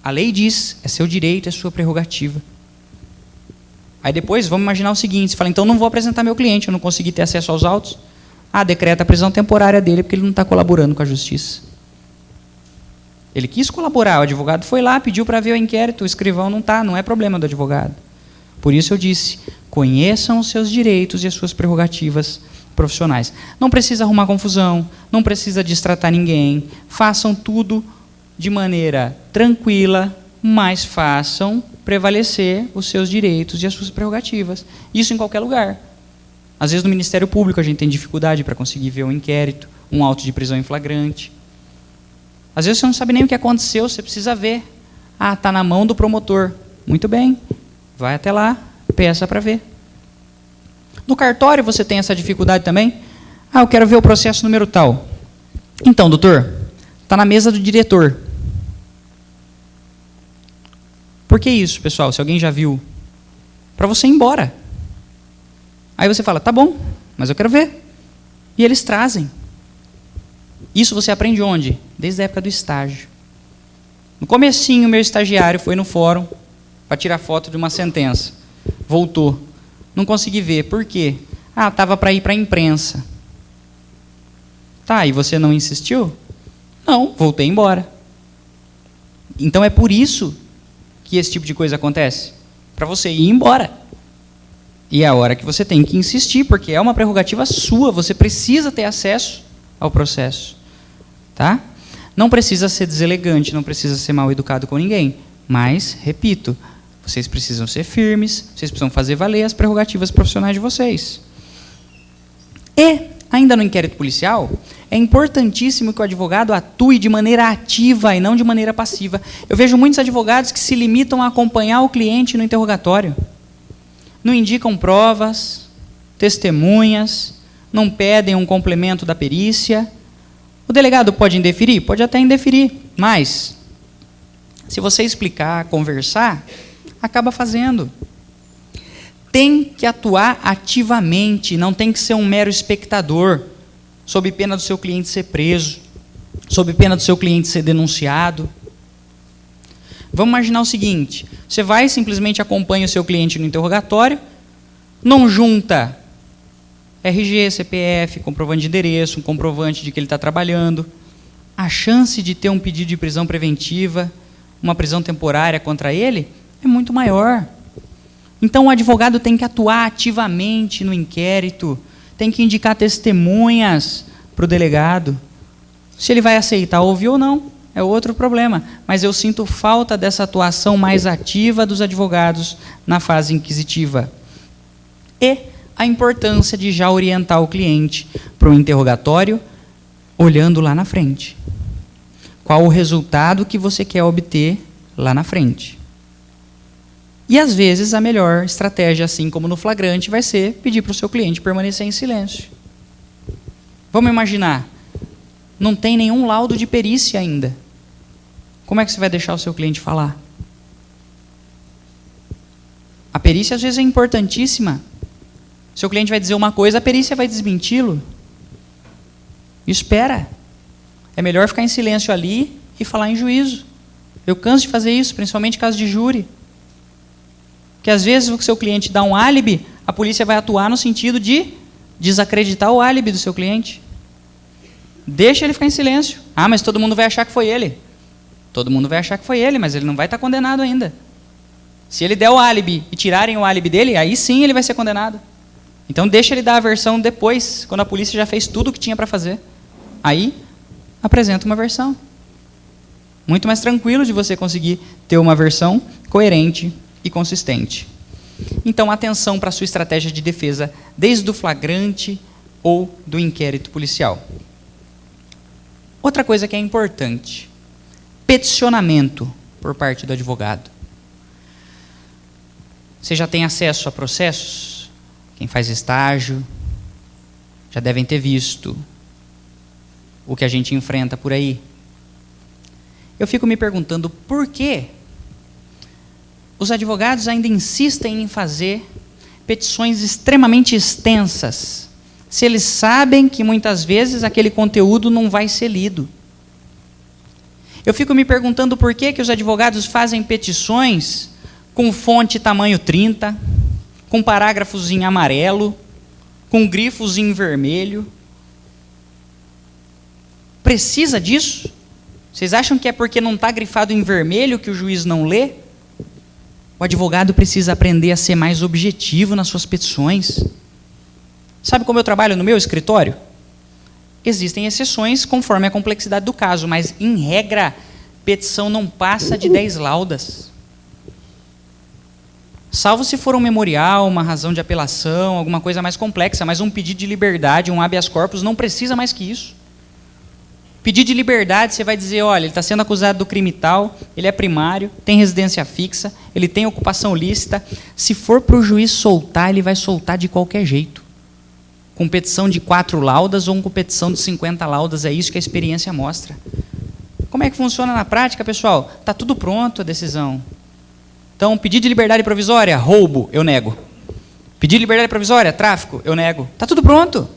A lei diz, é seu direito, é sua prerrogativa. Aí depois, vamos imaginar o seguinte, você fala, então não vou apresentar meu cliente, eu não consegui ter acesso aos autos. Decreta a prisão temporária dele, porque ele não está colaborando com a justiça. Ele quis colaborar, o advogado foi lá, pediu para ver o inquérito, o escrivão não está, não é problema do advogado. Por isso eu disse, conheçam os seus direitos e as suas prerrogativas profissionais. Não precisa arrumar confusão, não precisa distratar ninguém, façam tudo de maneira tranquila, mas façam prevalecer os seus direitos e as suas prerrogativas. Isso em qualquer lugar. Às vezes no Ministério Público a gente tem dificuldade para conseguir ver um inquérito, um auto de prisão em flagrante. Às vezes você não sabe nem o que aconteceu, você precisa ver. Está na mão do promotor. Muito bem, vai até lá, peça para ver. No cartório você tem essa dificuldade também? Eu quero ver o processo número tal. Então, doutor, está na mesa do diretor. Por que isso, pessoal? Se alguém já viu. Para você ir embora. Aí você fala, tá bom, mas eu quero ver. E eles trazem. Isso você aprende onde? Desde a época do estágio. No comecinho, meu estagiário foi no fórum para tirar foto de uma sentença. Voltou. Não consegui ver. Por quê? Estava para ir para a imprensa. Tá, e você não insistiu? Não, voltei embora. Então é por isso que esse tipo de coisa acontece. Para você ir embora. E é a hora que você tem que insistir, porque é uma prerrogativa sua, você precisa ter acesso ao processo. Tá? Não precisa ser deselegante, não precisa ser mal educado com ninguém, mas, repito, vocês precisam ser firmes, vocês precisam fazer valer as prerrogativas profissionais de vocês. E, ainda no inquérito policial, é importantíssimo que o advogado atue de maneira ativa e não de maneira passiva. Eu vejo muitos advogados que se limitam a acompanhar o cliente no interrogatório. Não indicam provas, testemunhas, não pedem um complemento da perícia. O delegado pode indeferir? Pode até indeferir, mas se você explicar, conversar, acaba fazendo. Tem que atuar ativamente, não tem que ser um mero espectador, sob pena do seu cliente ser preso, sob pena do seu cliente ser denunciado. Vamos imaginar o seguinte, você vai simplesmente acompanha o seu cliente no interrogatório, não junta RG, CPF, comprovante de endereço, um comprovante de que ele está trabalhando. A chance de ter um pedido de prisão preventiva, uma prisão temporária contra ele, é muito maior. Então o advogado tem que atuar ativamente no inquérito, tem que indicar testemunhas para o delegado. Se ele vai aceitar ouvir ou não, é outro problema. Mas eu sinto falta dessa atuação mais ativa dos advogados na fase inquisitiva. E a importância de já orientar o cliente para o interrogatório, olhando lá na frente. Qual o resultado que você quer obter lá na frente? E, às vezes, a melhor estratégia, assim como no flagrante, vai ser pedir para o seu cliente permanecer em silêncio. Vamos imaginar, não tem nenhum laudo de perícia ainda. Como é que você vai deixar o seu cliente falar? A perícia, às vezes, é importantíssima. Seu cliente vai dizer uma coisa, a perícia vai desmenti-lo. Espera. É melhor ficar em silêncio ali e falar em juízo. Eu canso de fazer isso, principalmente em caso de júri. Porque às vezes o seu cliente dá um álibi, a polícia vai atuar no sentido de desacreditar o álibi do seu cliente. Deixa ele ficar em silêncio. Mas todo mundo vai achar que foi ele. Todo mundo vai achar que foi ele, mas ele não vai estar condenado ainda. Se ele der o álibi e tirarem o álibi dele, aí sim ele vai ser condenado. Então deixa ele dar a versão depois, quando a polícia já fez tudo o que tinha para fazer. Aí apresenta uma versão. Muito mais tranquilo de você conseguir ter uma versão coerente e consistente. Então, atenção para a sua estratégia de defesa, desde o flagrante ou do inquérito policial. Outra coisa que é importante, peticionamento por parte do advogado. Você já tem acesso a processos? Quem faz estágio já devem ter visto o que a gente enfrenta por aí. Eu fico me perguntando por que os advogados ainda insistem em fazer petições extremamente extensas, se eles sabem que muitas vezes aquele conteúdo não vai ser lido. Eu fico me perguntando por que os advogados fazem petições com fonte tamanho 30, com parágrafos em amarelo, com grifos em vermelho. Precisa disso? Vocês acham que é porque não está grifado em vermelho que o juiz não lê? O advogado precisa aprender a ser mais objetivo nas suas petições. Sabe como eu trabalho no meu escritório? Existem exceções conforme a complexidade do caso, mas, em regra, petição não passa de 10 laudas. Salvo se for um memorial, uma razão de apelação, alguma coisa mais complexa, mas um pedido de liberdade, um habeas corpus, não precisa mais que isso. Pedido de liberdade, você vai dizer, olha, ele está sendo acusado do crime tal, ele é primário, tem residência fixa, ele tem ocupação lícita. Se for para o juiz soltar, ele vai soltar de qualquer jeito. Com petição de 4 laudas ou com petição de 50 laudas, é isso que a experiência mostra. Como é que funciona na prática, pessoal? Está tudo pronto a decisão. Então, pedido de liberdade provisória, roubo, eu nego. Pedido de liberdade provisória, tráfico, eu nego. Está tudo pronto.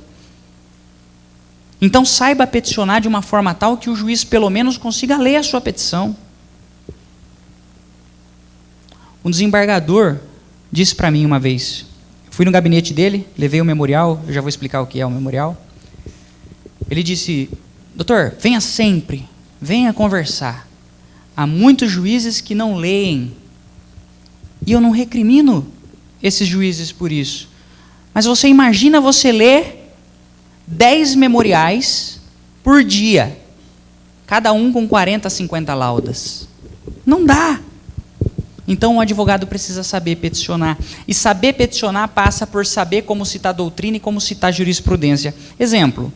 Então, saiba peticionar de uma forma tal que o juiz, pelo menos, consiga ler a sua petição. Um desembargador disse para mim uma vez, fui no gabinete dele, levei o memorial, eu já vou explicar o que é o memorial. Ele disse, doutor, venha sempre, venha conversar. Há muitos juízes que não leem. E eu não recrimino esses juízes por isso. Mas você imagina você ler 10 memoriais por dia, cada um com 40, 50 laudas. Não dá. Então o advogado precisa saber peticionar. E saber peticionar passa por saber como citar doutrina e como citar jurisprudência. Exemplo,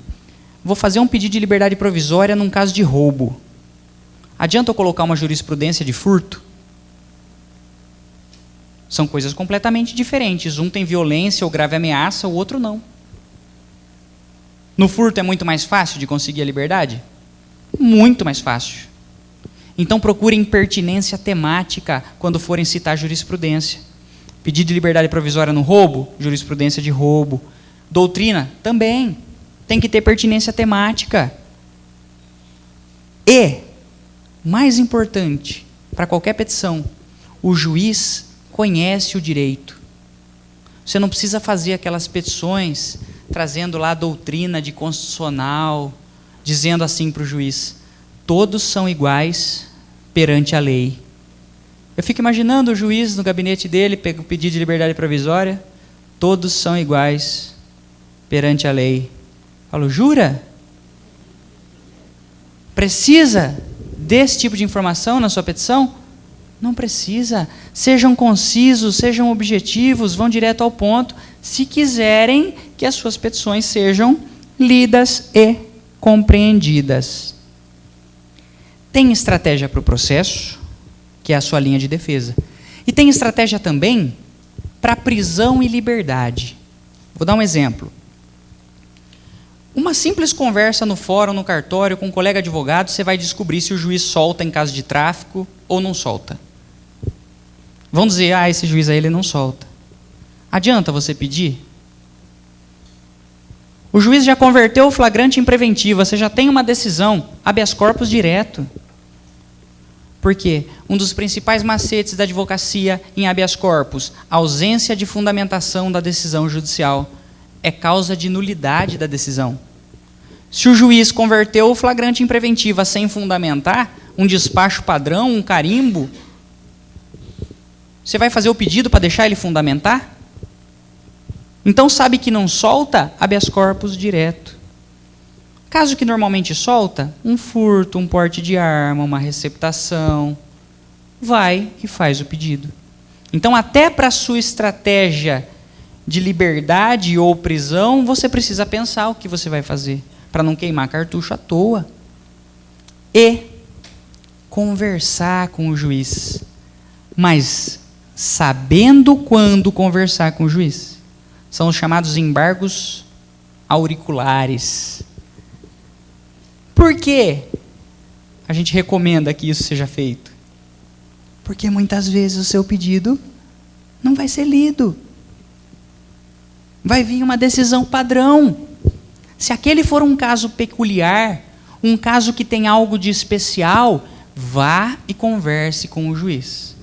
vou fazer um pedido de liberdade provisória num caso de roubo. Adianta eu colocar uma jurisprudência de furto? São coisas completamente diferentes. Um tem violência ou grave ameaça, o outro não. No furto é muito mais fácil de conseguir a liberdade? Muito mais fácil. Então procurem pertinência temática quando forem citar jurisprudência. Pedido de liberdade provisória no roubo, jurisprudência de roubo. Doutrina, também. Tem que ter pertinência temática. E, mais importante, para qualquer petição, o juiz conhece o direito. Você não precisa fazer aquelas petições trazendo lá a doutrina de constitucional, dizendo assim para o juiz, todos são iguais perante a lei. Eu fico imaginando o juiz no gabinete dele, pega o pedido de liberdade provisória, todos são iguais perante a lei. Falo, jura? Precisa desse tipo de informação na sua petição? Não precisa. Sejam concisos, sejam objetivos, vão direto ao ponto, se quiserem que as suas petições sejam lidas e compreendidas. Tem estratégia para o processo, que é a sua linha de defesa. E tem estratégia também para prisão e liberdade. Vou dar um exemplo. Uma simples conversa no fórum, no cartório, com um colega advogado, você vai descobrir se o juiz solta em caso de tráfico ou não solta. Vão dizer, esse juiz aí ele não solta. Adianta você pedir? O juiz já converteu o flagrante em preventiva, você já tem uma decisão, habeas corpus direto. Por quê? Um dos principais macetes da advocacia em habeas corpus, ausência de fundamentação da decisão judicial, é causa de nulidade da decisão. Se o juiz converteu o flagrante em preventiva sem fundamentar, um despacho padrão, um carimbo, você vai fazer o pedido para deixar ele fundamentar? Então sabe que não solta, habeas corpus direto. Caso que normalmente solta, um furto, um porte de arma, uma receptação, vai e faz o pedido. Então até para a sua estratégia de liberdade ou prisão, você precisa pensar o que você vai fazer, para não queimar cartucho à toa. E conversar com o juiz, mas sabendo quando conversar com o juiz. São os chamados embargos auriculares. Por que a gente recomenda que isso seja feito? Porque muitas vezes o seu pedido não vai ser lido. Vai vir uma decisão padrão. Se aquele for um caso peculiar, um caso que tem algo de especial, vá e converse com o juiz.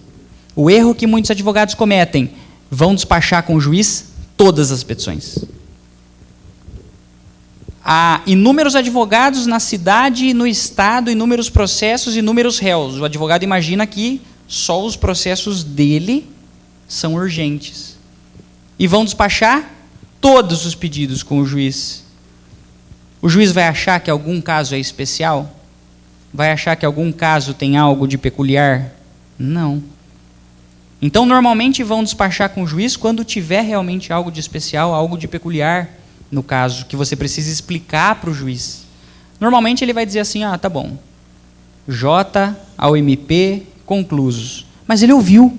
O erro que muitos advogados cometem, vão despachar com o juiz todas as petições. Há inúmeros advogados na cidade e no estado, inúmeros processos, inúmeros réus. O advogado imagina que só os processos dele são urgentes. E vão despachar todos os pedidos com o juiz. O juiz vai achar que algum caso é especial? Vai achar que algum caso tem algo de peculiar? Não. Então, normalmente vão despachar com o juiz quando tiver realmente algo de especial, algo de peculiar no caso, que você precisa explicar para o juiz. Normalmente ele vai dizer assim, tá bom, J ao MP, conclusos. Mas ele ouviu.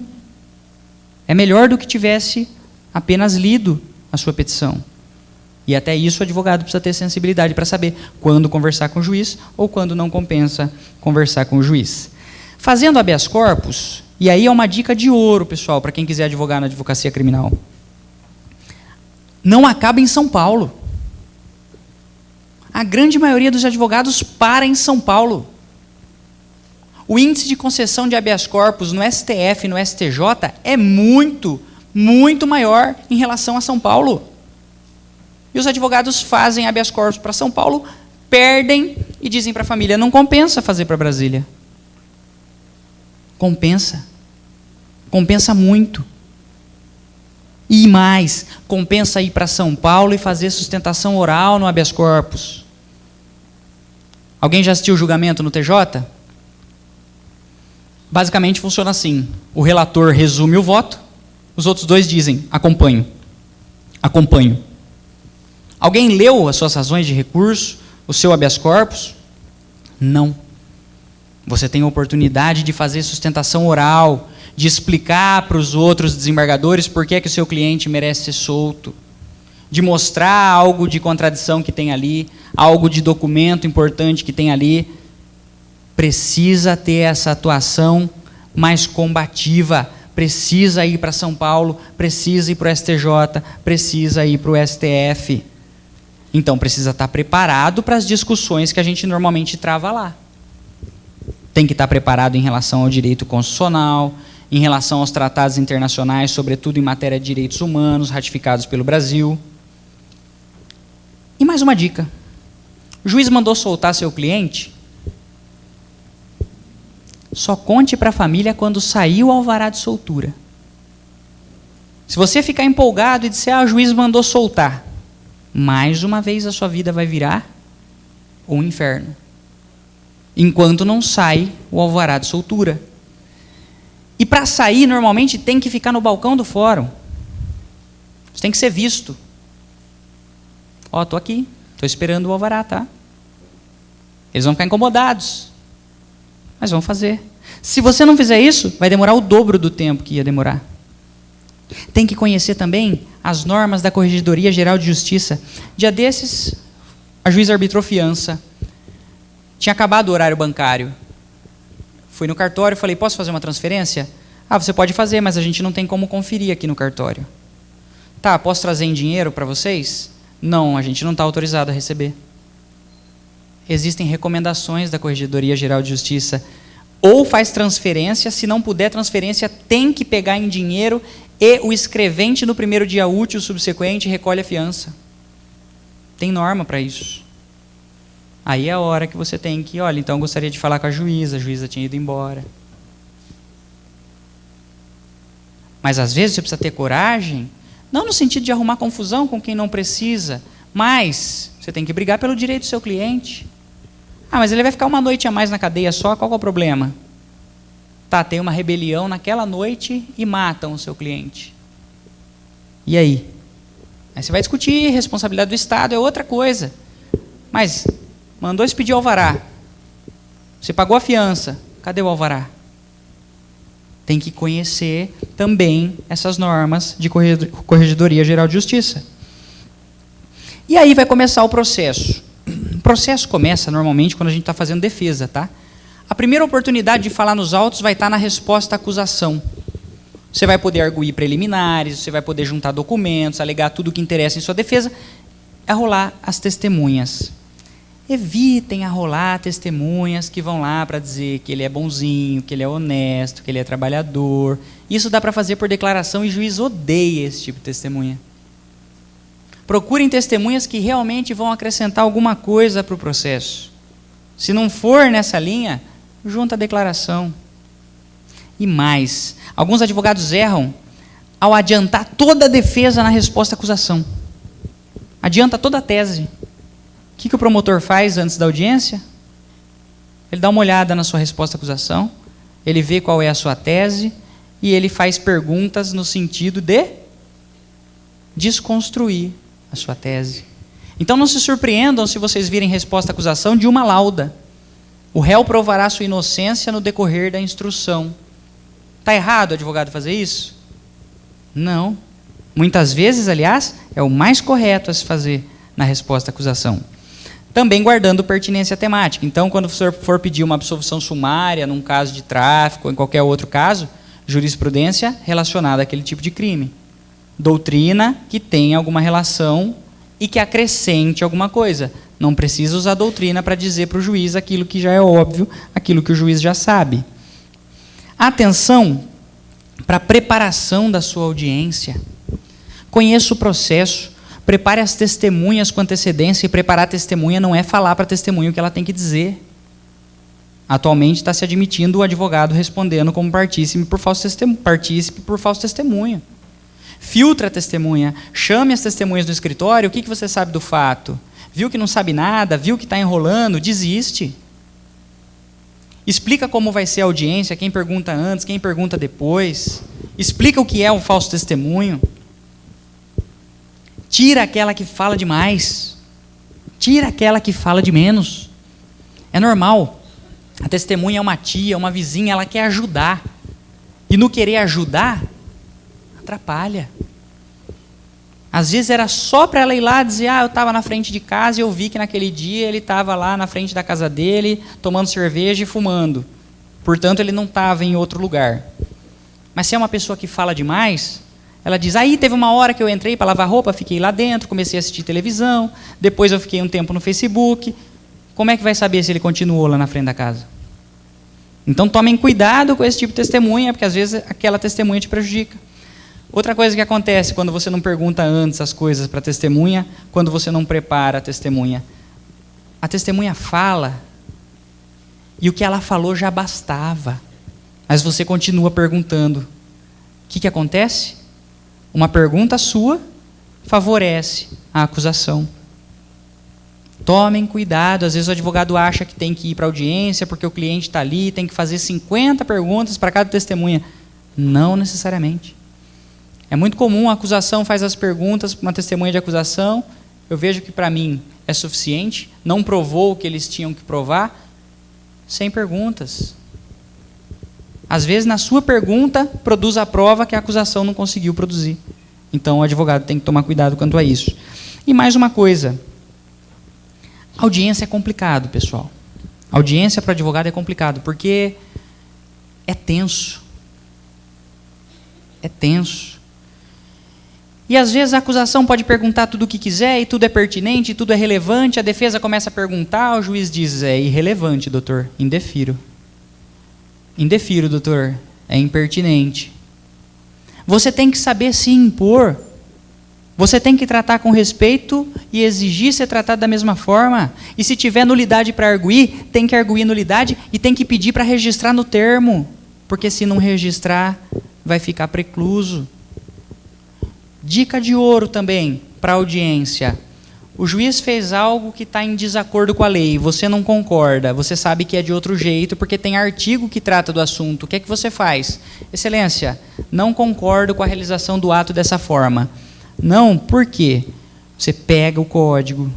É melhor do que tivesse apenas lido a sua petição. E até isso o advogado precisa ter sensibilidade para saber quando conversar com o juiz ou quando não compensa conversar com o juiz. Fazendo habeas corpus, e aí é uma dica de ouro, pessoal, para quem quiser advogar na advocacia criminal. Não acaba em São Paulo. A grande maioria dos advogados para em São Paulo. O índice de concessão de habeas corpus no STF e no STJ é muito, muito maior em relação a São Paulo. E os advogados fazem habeas corpus para São Paulo, perdem e dizem para a família, não compensa fazer para Brasília. Compensa. Compensa muito. E mais, compensa ir para São Paulo e fazer sustentação oral no habeas corpus. Alguém já assistiu o julgamento no TJ? Basicamente funciona assim. O relator resume o voto, os outros dois dizem, acompanho. Acompanho. Alguém leu as suas razões de recurso, o seu habeas corpus? Não. Você tem a oportunidade de fazer sustentação oral, de explicar para os outros desembargadores por que o seu cliente merece ser solto, de mostrar algo de contradição que tem ali, algo de documento importante que tem ali. Precisa ter essa atuação mais combativa, precisa ir para São Paulo, precisa ir para o STJ, precisa ir para o STF. Então precisa estar preparado para as discussões que a gente normalmente trava lá. Tem que estar preparado em relação ao direito constitucional, em relação aos tratados internacionais, sobretudo em matéria de direitos humanos, ratificados pelo Brasil. E mais uma dica. O juiz mandou soltar seu cliente? Só conte para a família quando sair o alvará de soltura. Se você ficar empolgado e disser, o juiz mandou soltar, mais uma vez a sua vida vai virar um inferno. Enquanto não sai o alvará de soltura. E para sair, normalmente, tem que ficar no balcão do fórum. Você tem que ser visto. Estou aqui, estou esperando o alvará, tá? Eles vão ficar incomodados. Mas vão fazer. Se você não fizer isso, vai demorar o dobro do tempo que ia demorar. Tem que conhecer também as normas da Corregedoria Geral de Justiça. Dia desses, a juíza arbitrou fiança. Tinha acabado o horário bancário. Fui no cartório e falei, posso fazer uma transferência? Você pode fazer, mas a gente não tem como conferir aqui no cartório. Tá, posso trazer em dinheiro para vocês? Não, a gente não está autorizado a receber. Existem recomendações da Corregedoria Geral de Justiça. Ou faz transferência, se não puder transferência, tem que pegar em dinheiro e o escrevente no primeiro dia útil subsequente recolhe a fiança. Tem norma para isso. Aí é a hora que você tem que, então eu gostaria de falar com a juíza tinha ido embora. Mas às vezes você precisa ter coragem, não no sentido de arrumar confusão com quem não precisa, mas você tem que brigar pelo direito do seu cliente. Mas ele vai ficar uma noite a mais na cadeia só, qual é o problema? Tem uma rebelião naquela noite e matam o seu cliente. E aí? Aí você vai discutir, responsabilidade do Estado é outra coisa. Mas mandou expedir o alvará. Você pagou a fiança. Cadê o alvará? Tem que conhecer também essas normas de Corregedoria Geral de Justiça. E aí vai começar o processo. O processo começa normalmente quando a gente está fazendo defesa, tá? A primeira oportunidade de falar nos autos vai estar na resposta à acusação. Você vai poder arguir preliminares, você vai poder juntar documentos, alegar tudo o que interessa em sua defesa, é rolar as testemunhas. evitem arrolar testemunhas que vão lá para dizer que ele é bonzinho, que ele é honesto, que ele é trabalhador. Isso dá para fazer por declaração e o juiz odeia esse tipo de testemunha. Procurem testemunhas que realmente vão acrescentar alguma coisa para o processo. Se não for nessa linha, junta a declaração. E mais, alguns advogados erram ao adiantar toda a defesa na resposta à acusação. Adianta toda a tese. O que o promotor faz antes da audiência? Ele dá uma olhada na sua resposta à acusação, ele vê qual é a sua tese e ele faz perguntas no sentido de desconstruir a sua tese. Então não se surpreendam se vocês virem resposta à acusação de uma lauda. O réu provará sua inocência no decorrer da instrução. Está errado o advogado fazer isso? Não. Muitas vezes, aliás, é o mais correto a se fazer na resposta à acusação. Também guardando pertinência temática. Então, quando o senhor for pedir uma absolvição sumária, num caso de tráfico ou em qualquer outro caso, jurisprudência relacionada àquele tipo de crime. Doutrina que tenha alguma relação e que acrescente alguma coisa. Não precisa usar doutrina para dizer para o juiz aquilo que já é óbvio, aquilo que o juiz já sabe. Atenção para a preparação da sua audiência. Conheça o processo. Prepare as testemunhas com antecedência, e preparar a testemunha não é falar para a testemunha o que ela tem que dizer. Atualmente está se admitindo o advogado respondendo como partícipe por falso testemunho. Filtra a testemunha, chame as testemunhas do escritório, o que você sabe do fato? Viu que não sabe nada, viu que está enrolando, desiste. Explica como vai ser a audiência, quem pergunta antes, quem pergunta depois. Explica o que é um falso testemunho. Tira aquela que fala demais. Tira aquela que fala de menos. É normal. A testemunha é uma tia, uma vizinha, ela quer ajudar. E no querer ajudar, atrapalha. Às vezes era só para ela ir lá dizer, eu estava na frente de casa e eu vi que naquele dia ele estava lá na frente da casa dele, tomando cerveja e fumando. Portanto, ele não estava em outro lugar. Mas se é uma pessoa que fala demais, ela diz, teve uma hora que eu entrei para lavar roupa, fiquei lá dentro, comecei a assistir televisão, depois eu fiquei um tempo no Facebook. Como é que vai saber se ele continuou lá na frente da casa? Então tomem cuidado com esse tipo de testemunha, porque às vezes aquela testemunha te prejudica. Outra coisa que acontece quando você não pergunta antes as coisas para a testemunha, quando você não prepara a testemunha fala, e o que ela falou já bastava, mas você continua perguntando. O que acontece? Uma pergunta sua favorece a acusação. Tomem cuidado, às vezes o advogado acha que tem que ir para a audiência porque o cliente está ali, tem que fazer 50 perguntas para cada testemunha. Não necessariamente. É muito comum, a acusação faz as perguntas para uma testemunha de acusação, eu vejo que para mim é suficiente, não provou o que eles tinham que provar, sem perguntas. Às vezes, na sua pergunta, produz a prova que a acusação não conseguiu produzir. Então, o advogado tem que tomar cuidado quanto a isso. E mais uma coisa, audiência é complicado, pessoal. Audiência para advogado é complicado, porque é tenso. É tenso. E às vezes a acusação pode perguntar tudo o que quiser, e tudo é pertinente, e tudo é relevante, a defesa começa a perguntar, o juiz diz, é irrelevante, doutor, indefiro. Indefiro, doutor, é impertinente. Você tem que saber se impor. Você tem que tratar com respeito e exigir ser tratado da mesma forma. E se tiver nulidade para arguir, tem que arguir nulidade e tem que pedir para registrar no termo. Porque se não registrar, vai ficar precluso. Dica de ouro também para a audiência. O juiz fez algo que está em desacordo com a lei, você não concorda, você sabe que é de outro jeito, porque tem artigo que trata do assunto. O que é que você faz? Excelência, não concordo com a realização do ato dessa forma. Não, por quê? Você pega o código,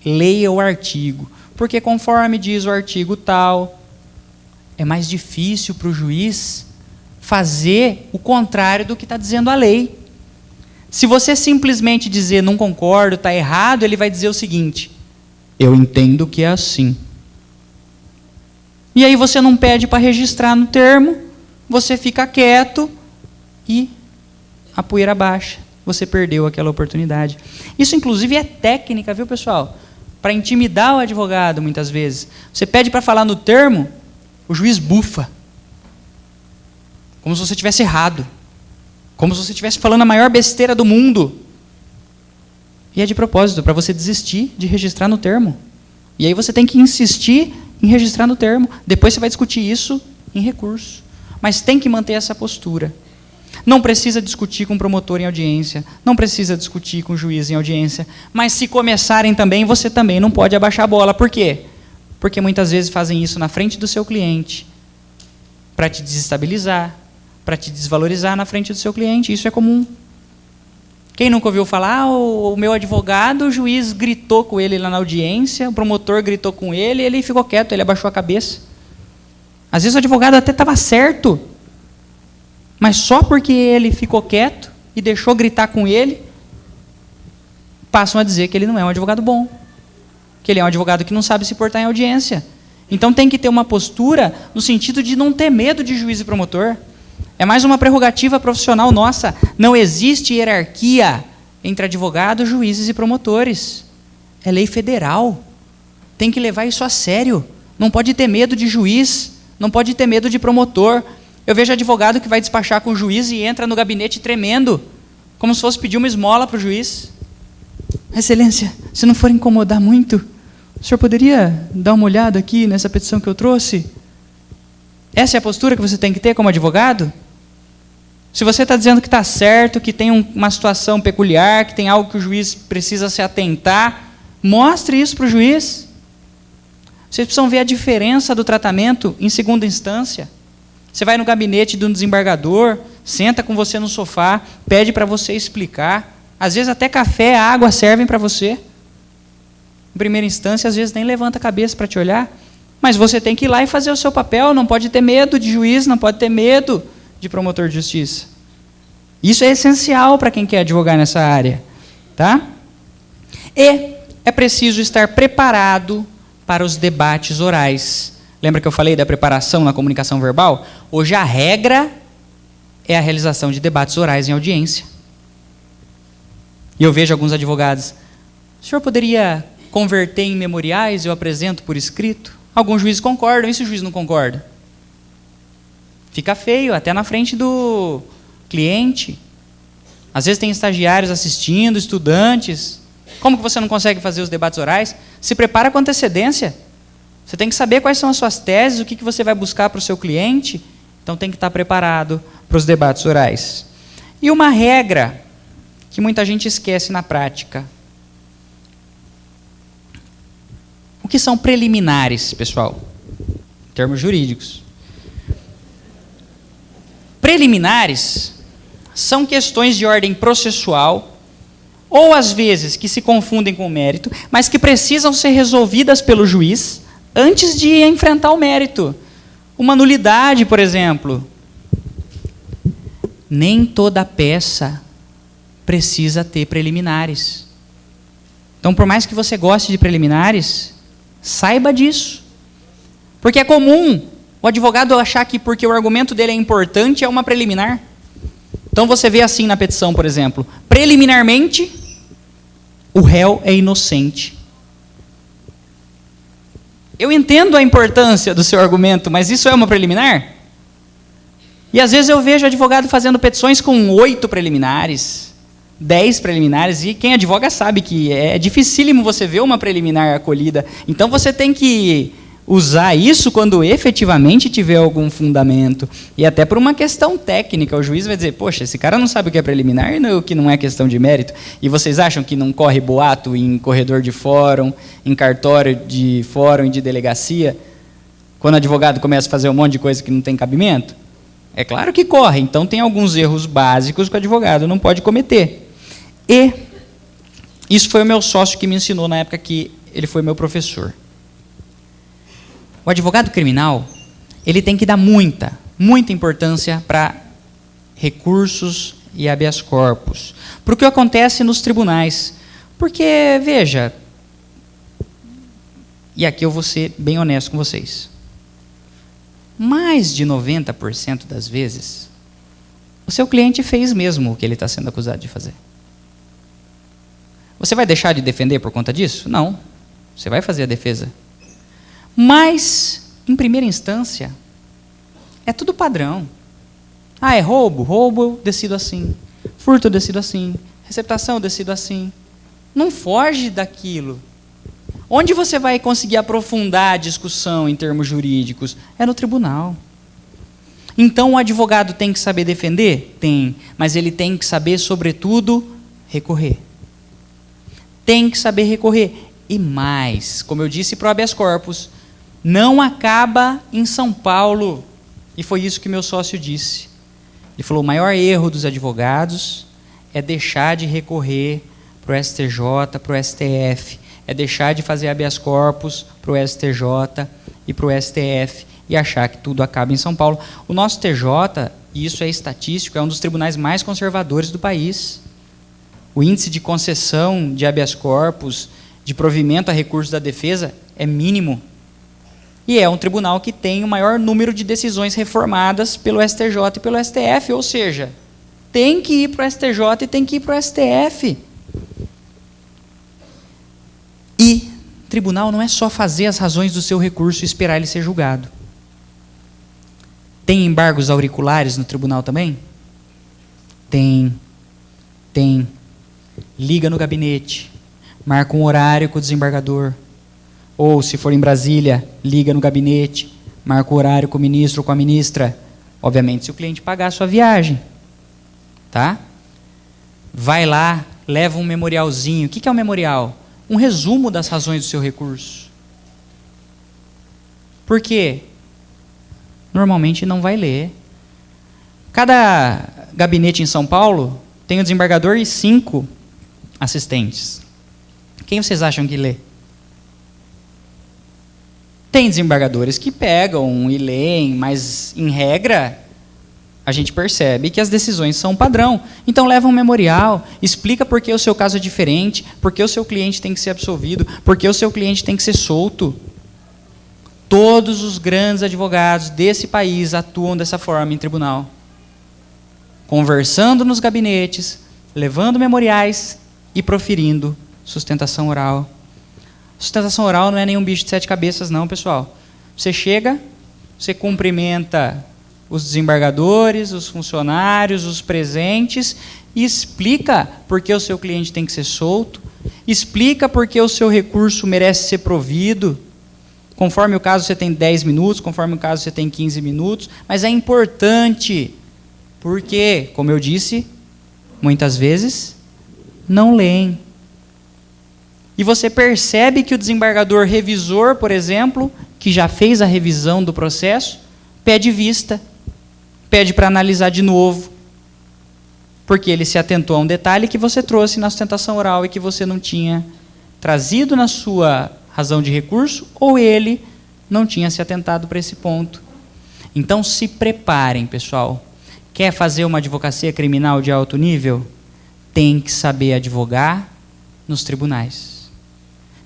leia o artigo, porque conforme diz o artigo tal, é mais difícil para o juiz fazer o contrário do que está dizendo a lei. Se você simplesmente dizer não concordo, está errado, ele vai dizer o seguinte, eu entendo que é assim. E aí você não pede para registrar no termo, você fica quieto e a poeira baixa. Você perdeu aquela oportunidade. Isso inclusive é técnica, viu pessoal? para intimidar o advogado, muitas vezes. Você pede para falar no termo, o juiz bufa. Como se você tivesse errado. Como se você estivesse falando a maior besteira do mundo. E é de propósito, para você desistir de registrar no termo. E aí você tem que insistir em registrar no termo. Depois você vai discutir isso em recurso. Mas tem que manter essa postura. Não precisa discutir com o promotor em audiência, não precisa discutir com o juiz em audiência, mas se começarem também, você também não pode abaixar a bola. Por quê? Porque muitas vezes fazem isso na frente do seu cliente, para te desestabilizar, para te desvalorizar na frente do seu cliente. Isso é comum. Quem nunca ouviu falar, o meu advogado, o juiz gritou com ele lá na audiência, o promotor gritou com ele, ele ficou quieto, ele abaixou a cabeça. Às vezes o advogado até estava certo, mas só porque ele ficou quieto e deixou gritar com ele, passam a dizer que ele não é um advogado bom, que ele é um advogado que não sabe se portar em audiência. Então tem que ter uma postura no sentido de não ter medo de juiz e promotor. É mais uma prerrogativa profissional nossa. Não existe hierarquia entre advogados, juízes e promotores. É lei federal. Tem que levar isso a sério. Não pode ter medo de juiz, não pode ter medo de promotor. Eu vejo advogado que vai despachar com o juiz e entra no gabinete tremendo, como se fosse pedir uma esmola para o juiz. Excelência, se não for incomodar muito, o senhor poderia dar uma olhada aqui nessa petição que eu trouxe? Essa é a postura que você tem que ter como advogado? Se você está dizendo que está certo, que tem uma situação peculiar, que tem algo que o juiz precisa se atentar, mostre isso para o juiz. Vocês precisam ver a diferença do tratamento em segunda instância. Você vai no gabinete de um desembargador, senta com você no sofá, pede para você explicar. Às vezes até café, água servem para você. Em primeira instância, às vezes nem levanta a cabeça para te olhar. Mas você tem que ir lá e fazer o seu papel, não pode ter medo de juiz, não pode ter medo de promotor de justiça. Isso é essencial para quem quer advogar nessa área. Tá? E é preciso estar preparado para os debates orais. Lembra que eu falei da preparação na comunicação verbal? Hoje a regra é a realização de debates orais em audiência. E eu vejo alguns advogados, o senhor poderia converter em memoriais, eu apresento por escrito? Alguns juízes concordam, e se o juiz não concorda? Fica feio, até na frente do cliente. Às vezes tem estagiários assistindo, estudantes. Como que você não consegue fazer os debates orais? Se prepara com antecedência. Você tem que saber quais são as suas teses, o que você vai buscar para o seu cliente. Então tem que estar preparado para os debates orais. E uma regra que muita gente esquece na prática. O que são preliminares, pessoal? Em termos jurídicos. Preliminares são questões de ordem processual, ou às vezes que se confundem com o mérito, mas que precisam ser resolvidas pelo juiz antes de enfrentar o mérito. Uma nulidade, por exemplo. Nem toda peça precisa ter preliminares. Então, por mais que você goste de preliminares, saiba disso. Porque é comum o advogado achar que porque o argumento dele é importante é uma preliminar. Então você vê assim na petição, por exemplo, preliminarmente, o réu é inocente. Eu entendo a importância do seu argumento, mas isso é uma preliminar? E às vezes eu vejo advogado fazendo petições com 8 preliminares, 10 preliminares, e quem advoga sabe que é dificílimo você ver uma preliminar acolhida. Então você tem que usar isso quando efetivamente tiver algum fundamento. E até por uma questão técnica, o juiz vai dizer, poxa, esse cara não sabe o que é preliminar e o que não é questão de mérito. E vocês acham que não corre boato em corredor de fórum, em cartório de fórum e de delegacia, quando o advogado começa a fazer um monte de coisa que não tem cabimento? É claro que corre. Então tem alguns erros básicos que o advogado não pode cometer. E isso foi o meu sócio que me ensinou na época que ele foi meu professor. O advogado criminal, ele tem que dar muita importância para recursos e habeas corpus, para o que acontece nos tribunais. Porque, veja, e aqui eu vou ser bem honesto com vocês, mais de 90% das vezes, o seu cliente fez mesmo o que ele está sendo acusado de fazer. Você vai deixar de defender por conta disso? Não. Você vai fazer a defesa. Mas, em primeira instância, é tudo padrão. É roubo? Roubo eu decido assim. Furto eu decido assim. Receptação eu decido assim. Não foge daquilo. Onde você vai conseguir aprofundar a discussão em termos jurídicos? É no tribunal. Então o advogado tem que saber defender? Tem. Mas ele tem que saber, sobretudo, recorrer. Tem que saber recorrer. E mais, como eu disse para o habeas corpus, não acaba em São Paulo. E foi isso que meu sócio disse. Ele falou, o maior erro dos advogados é deixar de recorrer para o STJ, para o STF, é deixar de fazer habeas corpus para o STJ e para o STF e achar que tudo acaba em São Paulo. O nosso TJ, e isso é estatístico, é um dos tribunais mais conservadores do país. O índice de concessão de habeas corpus, de provimento a recursos da defesa, é mínimo. E é um tribunal que tem o maior número de decisões reformadas pelo STJ e pelo STF, ou seja, tem que ir para o STJ e tem que ir para o STF. E tribunal não é só fazer as razões do seu recurso e esperar ele ser julgado. Tem embargos auriculares no tribunal também? Tem. Liga no gabinete, marca um horário com o desembargador. Ou, se for em Brasília, liga no gabinete, marca o horário com o ministro ou com a ministra. Obviamente, se o cliente pagar a sua viagem. Tá? Vai lá, leva um memorialzinho. O que é um memorial? Um resumo das razões do seu recurso. Por quê? Normalmente não vai ler. Cada gabinete em São Paulo tem um desembargador e 5 assistentes. Quem vocês acham que lê? Tem desembargadores que pegam e leem, mas, em regra, a gente percebe que as decisões são padrão. Então, leva um memorial, explica por que o seu caso é diferente, por que o seu cliente tem que ser absolvido, por que o seu cliente tem que ser solto. Todos os grandes advogados desse país atuam dessa forma em tribunal. Conversando nos gabinetes, levando memoriais e proferindo sustentação oral. Sustentação oral não é nenhum bicho de 7 cabeças, não, pessoal. Você chega, você cumprimenta os desembargadores, os funcionários, os presentes, e explica por que o seu cliente tem que ser solto, explica por que o seu recurso merece ser provido. Conforme o caso você tem 10 minutos, conforme o caso você tem 15 minutos, mas é importante, porque, como eu disse, muitas vezes não leem. E você percebe que o desembargador revisor, por exemplo, que já fez a revisão do processo, pede vista, pede para analisar de novo, porque ele se atentou a um detalhe que você trouxe na sustentação oral e que você não tinha trazido na sua razão de recurso, ou ele não tinha se atentado para esse ponto. Então se preparem, pessoal. Quer fazer uma advocacia criminal de alto nível? Tem que saber advogar nos tribunais.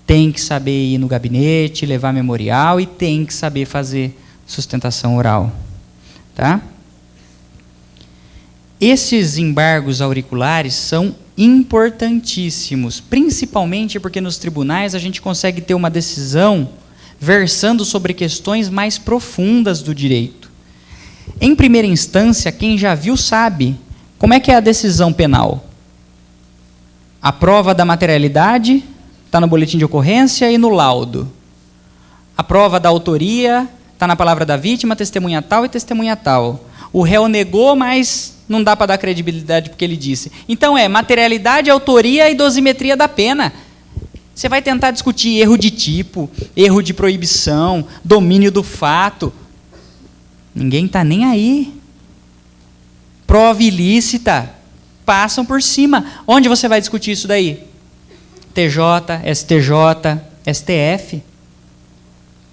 Tem que saber ir no gabinete, levar memorial e tem que saber fazer sustentação oral. Tá? Esses embargos auriculares são importantíssimos, principalmente porque nos tribunais a gente consegue ter uma decisão versando sobre questões mais profundas do direito. Em primeira instância, quem já viu sabe como é que é a decisão penal. A prova da materialidade está no boletim de ocorrência e no laudo. A prova da autoria está na palavra da vítima, testemunha tal e testemunha tal. O réu negou, mas não dá para dar credibilidade porque ele disse. Então materialidade, autoria e dosimetria da pena. Você vai tentar discutir erro de tipo, erro de proibição, domínio do fato. Ninguém está nem aí. Prova ilícita. Passam por cima. Onde você vai discutir isso daí? TJ, STJ, STF.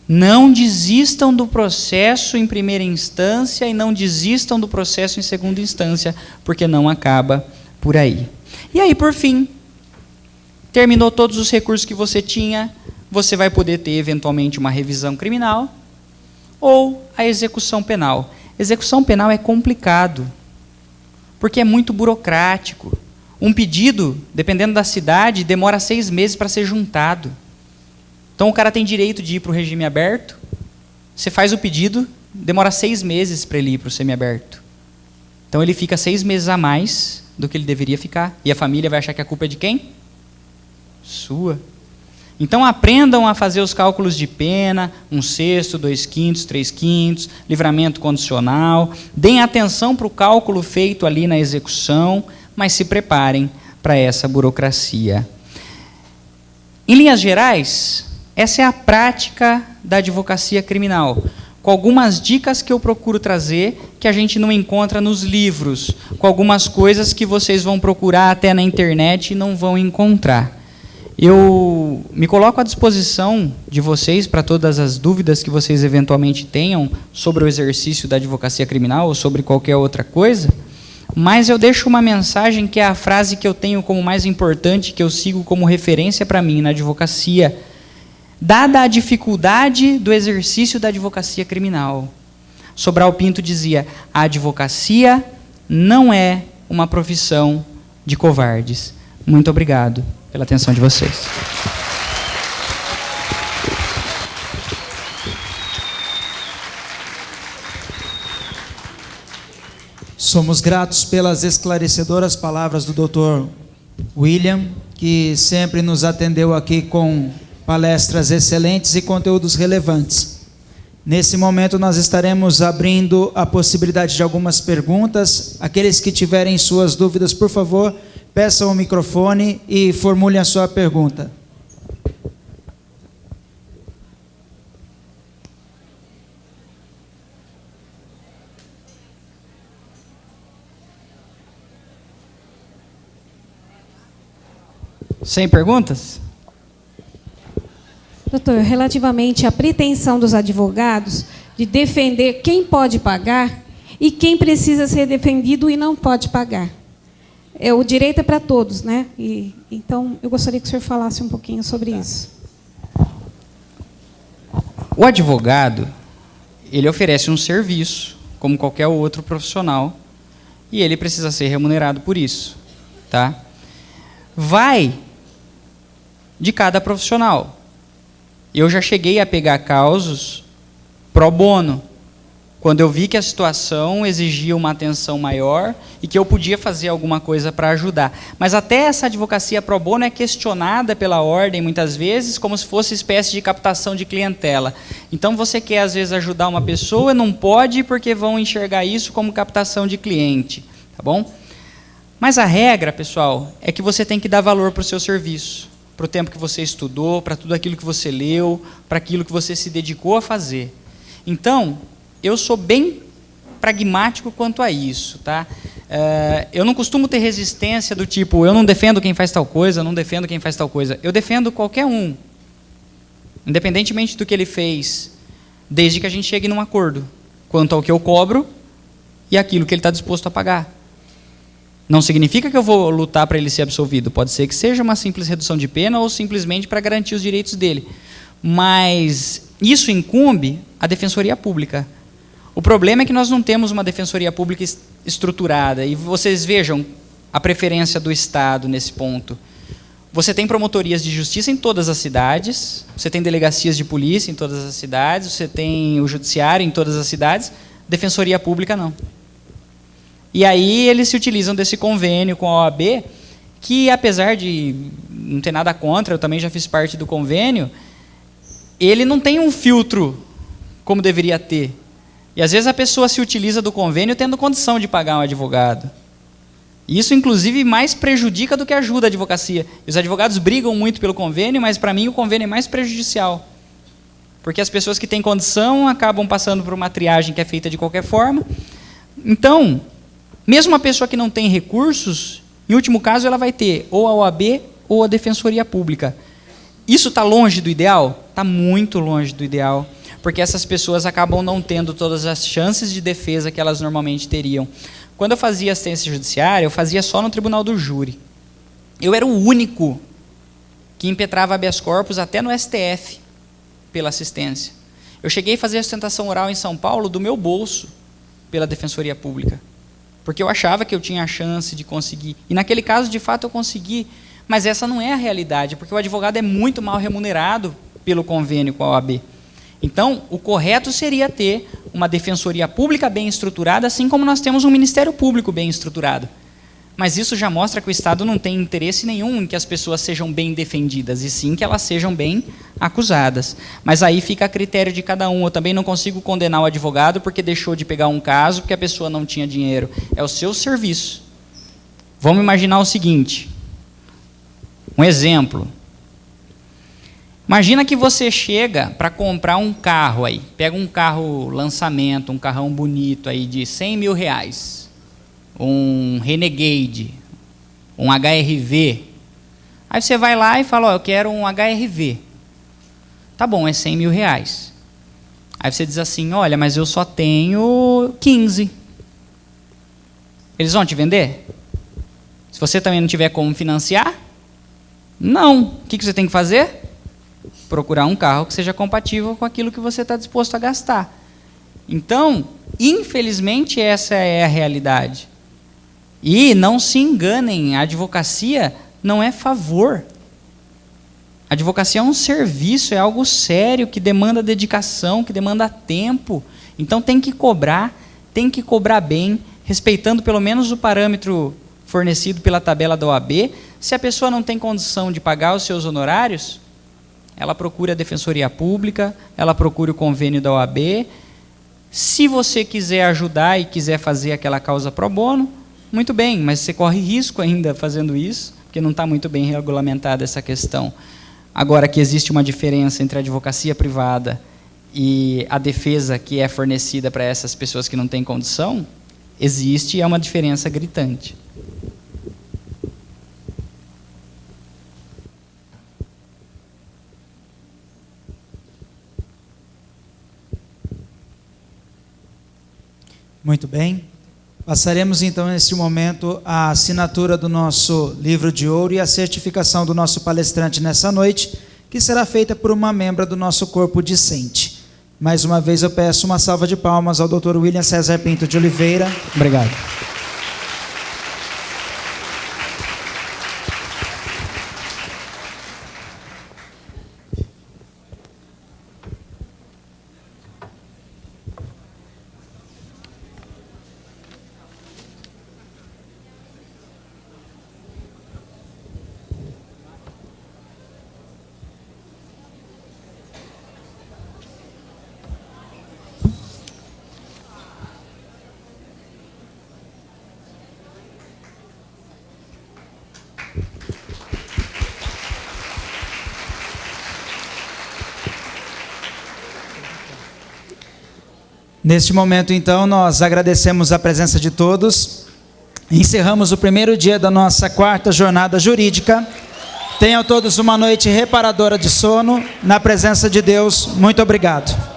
Não desistam do processo em primeira instância e não desistam do processo em segunda instância, porque não acaba por aí. E aí, por fim, terminou todos os recursos que você tinha, você vai poder ter, eventualmente, uma revisão criminal ou a execução penal. Execução penal é complicado, porque é muito burocrático. Um pedido, dependendo da cidade, demora 6 meses para ser juntado. Então o cara tem direito de ir para o regime aberto, você faz o pedido, demora 6 meses para ele ir para o semiaberto. Então ele fica 6 meses a mais do que ele deveria ficar. E a família vai achar que a culpa é de quem? Sua. Então aprendam a fazer os cálculos de pena, 1/6, 2/5, 3/5, livramento condicional. Deem atenção para o cálculo feito ali na execução, mas se preparem para essa burocracia. Em linhas gerais, essa é a prática da advocacia criminal, com algumas dicas que eu procuro trazer, que a gente não encontra nos livros, com algumas coisas que vocês vão procurar até na internet e não vão encontrar. Eu me coloco à disposição de vocês para todas as dúvidas que vocês eventualmente tenham sobre o exercício da advocacia criminal ou sobre qualquer outra coisa, mas eu deixo uma mensagem que é a frase que eu tenho como mais importante, que eu sigo como referência para mim na advocacia, dada a dificuldade do exercício da advocacia criminal. Sobral Pinto dizia: a advocacia não é uma profissão de covardes. Muito obrigado pela atenção de vocês. Somos gratos pelas esclarecedoras palavras do Dr. William, que sempre nos atendeu aqui com palestras excelentes e conteúdos relevantes. Nesse momento nós estaremos abrindo a possibilidade de algumas perguntas. Aqueles que tiverem suas dúvidas, por favor, peçam o microfone e formulem a sua pergunta. Sem perguntas? Doutor, relativamente à pretensão dos advogados de defender quem pode pagar e quem precisa ser defendido e não pode pagar. O direito é para todos, né? Então, eu gostaria que o senhor falasse um pouquinho sobre isso. O advogado, ele oferece um serviço, como qualquer outro profissional, e ele precisa ser remunerado por isso, tá? Vai de cada profissional. Eu já cheguei a pegar causos pro bono, quando eu vi que a situação exigia uma atenção maior e que eu podia fazer alguma coisa para ajudar. Mas até essa advocacia pro bono é questionada pela ordem, muitas vezes, como se fosse espécie de captação de clientela. Então, você quer, às vezes, ajudar uma pessoa, não pode, porque vão enxergar isso como captação de cliente. Tá bom? Mas a regra, pessoal, é que você tem que dar valor para o seu serviço, para o tempo que você estudou, para tudo aquilo que você leu, para aquilo que você se dedicou a fazer. Então, eu sou bem pragmático quanto a isso, tá? Eu não costumo ter resistência do tipo, eu não defendo quem faz tal coisa, eu não defendo quem faz tal coisa. Eu defendo qualquer um, independentemente do que ele fez, desde que a gente chegue num acordo quanto ao que eu cobro e aquilo que ele está disposto a pagar. Não significa que eu vou lutar para ele ser absolvido. Pode ser que seja uma simples redução de pena ou simplesmente para garantir os direitos dele. Mas isso incumbe a Defensoria Pública. O problema é que nós não temos uma Defensoria Pública estruturada. E vocês vejam a preferência do Estado nesse ponto. Você tem promotorias de justiça em todas as cidades, você tem delegacias de polícia em todas as cidades, você tem o judiciário em todas as cidades, Defensoria Pública não. E aí eles se utilizam desse convênio com a OAB, que apesar de não ter nada contra, eu também já fiz parte do convênio, ele não tem um filtro como deveria ter. E às vezes a pessoa se utiliza do convênio tendo condição de pagar um advogado. Isso, inclusive, mais prejudica do que ajuda a advocacia. E os advogados brigam muito pelo convênio, mas para mim o convênio é mais prejudicial. Porque as pessoas que têm condição acabam passando por uma triagem que é feita de qualquer forma. Então, mesmo a pessoa que não tem recursos, em último caso, ela vai ter ou a OAB ou a Defensoria Pública. Isso está longe do ideal? Está muito longe do ideal, porque essas pessoas acabam não tendo todas as chances de defesa que elas normalmente teriam. Quando eu fazia assistência judiciária, eu fazia só no tribunal do júri. Eu era o único que impetrava habeas corpus até no STF pela assistência. Eu cheguei a fazer a sustentação oral em São Paulo do meu bolso pela Defensoria Pública, porque eu achava que eu tinha a chance de conseguir. E naquele caso, de fato, eu consegui. Mas essa não é a realidade, porque o advogado é muito mal remunerado pelo convênio com a OAB. Então, o correto seria ter uma defensoria pública bem estruturada, assim como nós temos um Ministério Público bem estruturado. Mas isso já mostra que o Estado não tem interesse nenhum em que as pessoas sejam bem defendidas, e sim que elas sejam bem acusadas. Mas aí fica a critério de cada um. Eu também não consigo condenar o advogado porque deixou de pegar um caso porque a pessoa não tinha dinheiro. É o seu serviço. Vamos imaginar o seguinte. Um exemplo. Imagina que você chega para comprar um carro aí. Pega um carro lançamento, um carrão bonito aí de 100 mil reais. Um Renegade, um HRV. Aí você vai lá e fala, ó, eu quero um HRV. Tá bom, é 100 mil reais. Aí você diz assim, olha, mas eu só tenho 15. Eles vão te vender? Se você também não tiver como financiar? Não. O que você tem que fazer? Procurar um carro que seja compatível com aquilo que você está disposto a gastar. Então, infelizmente, essa é a realidade. E não se enganem, a advocacia não é favor. A advocacia é um serviço, é algo sério, que demanda dedicação, que demanda tempo. Então tem que cobrar bem, respeitando pelo menos o parâmetro fornecido pela tabela da OAB. Se a pessoa não tem condição de pagar os seus honorários, ela procura a Defensoria Pública, ela procura o convênio da OAB. Se você quiser ajudar e quiser fazer aquela causa pro bono, muito bem, mas você corre risco ainda fazendo isso, porque não está muito bem regulamentada essa questão. Agora, que existe uma diferença entre a advocacia privada e a defesa que é fornecida para essas pessoas que não têm condição, existe e é uma diferença gritante. Muito bem. Passaremos então nesse momento a assinatura do nosso livro de ouro e a certificação do nosso palestrante nessa noite, que será feita por uma membra do nosso corpo discente. Mais uma vez eu peço uma salva de palmas ao Dr. William César Pinto de Oliveira. Obrigado. Neste momento, então, nós agradecemos a presença de todos. Encerramos o primeiro dia da nossa quarta jornada jurídica. Tenham todos uma noite reparadora de sono. Na presença de Deus, muito obrigado.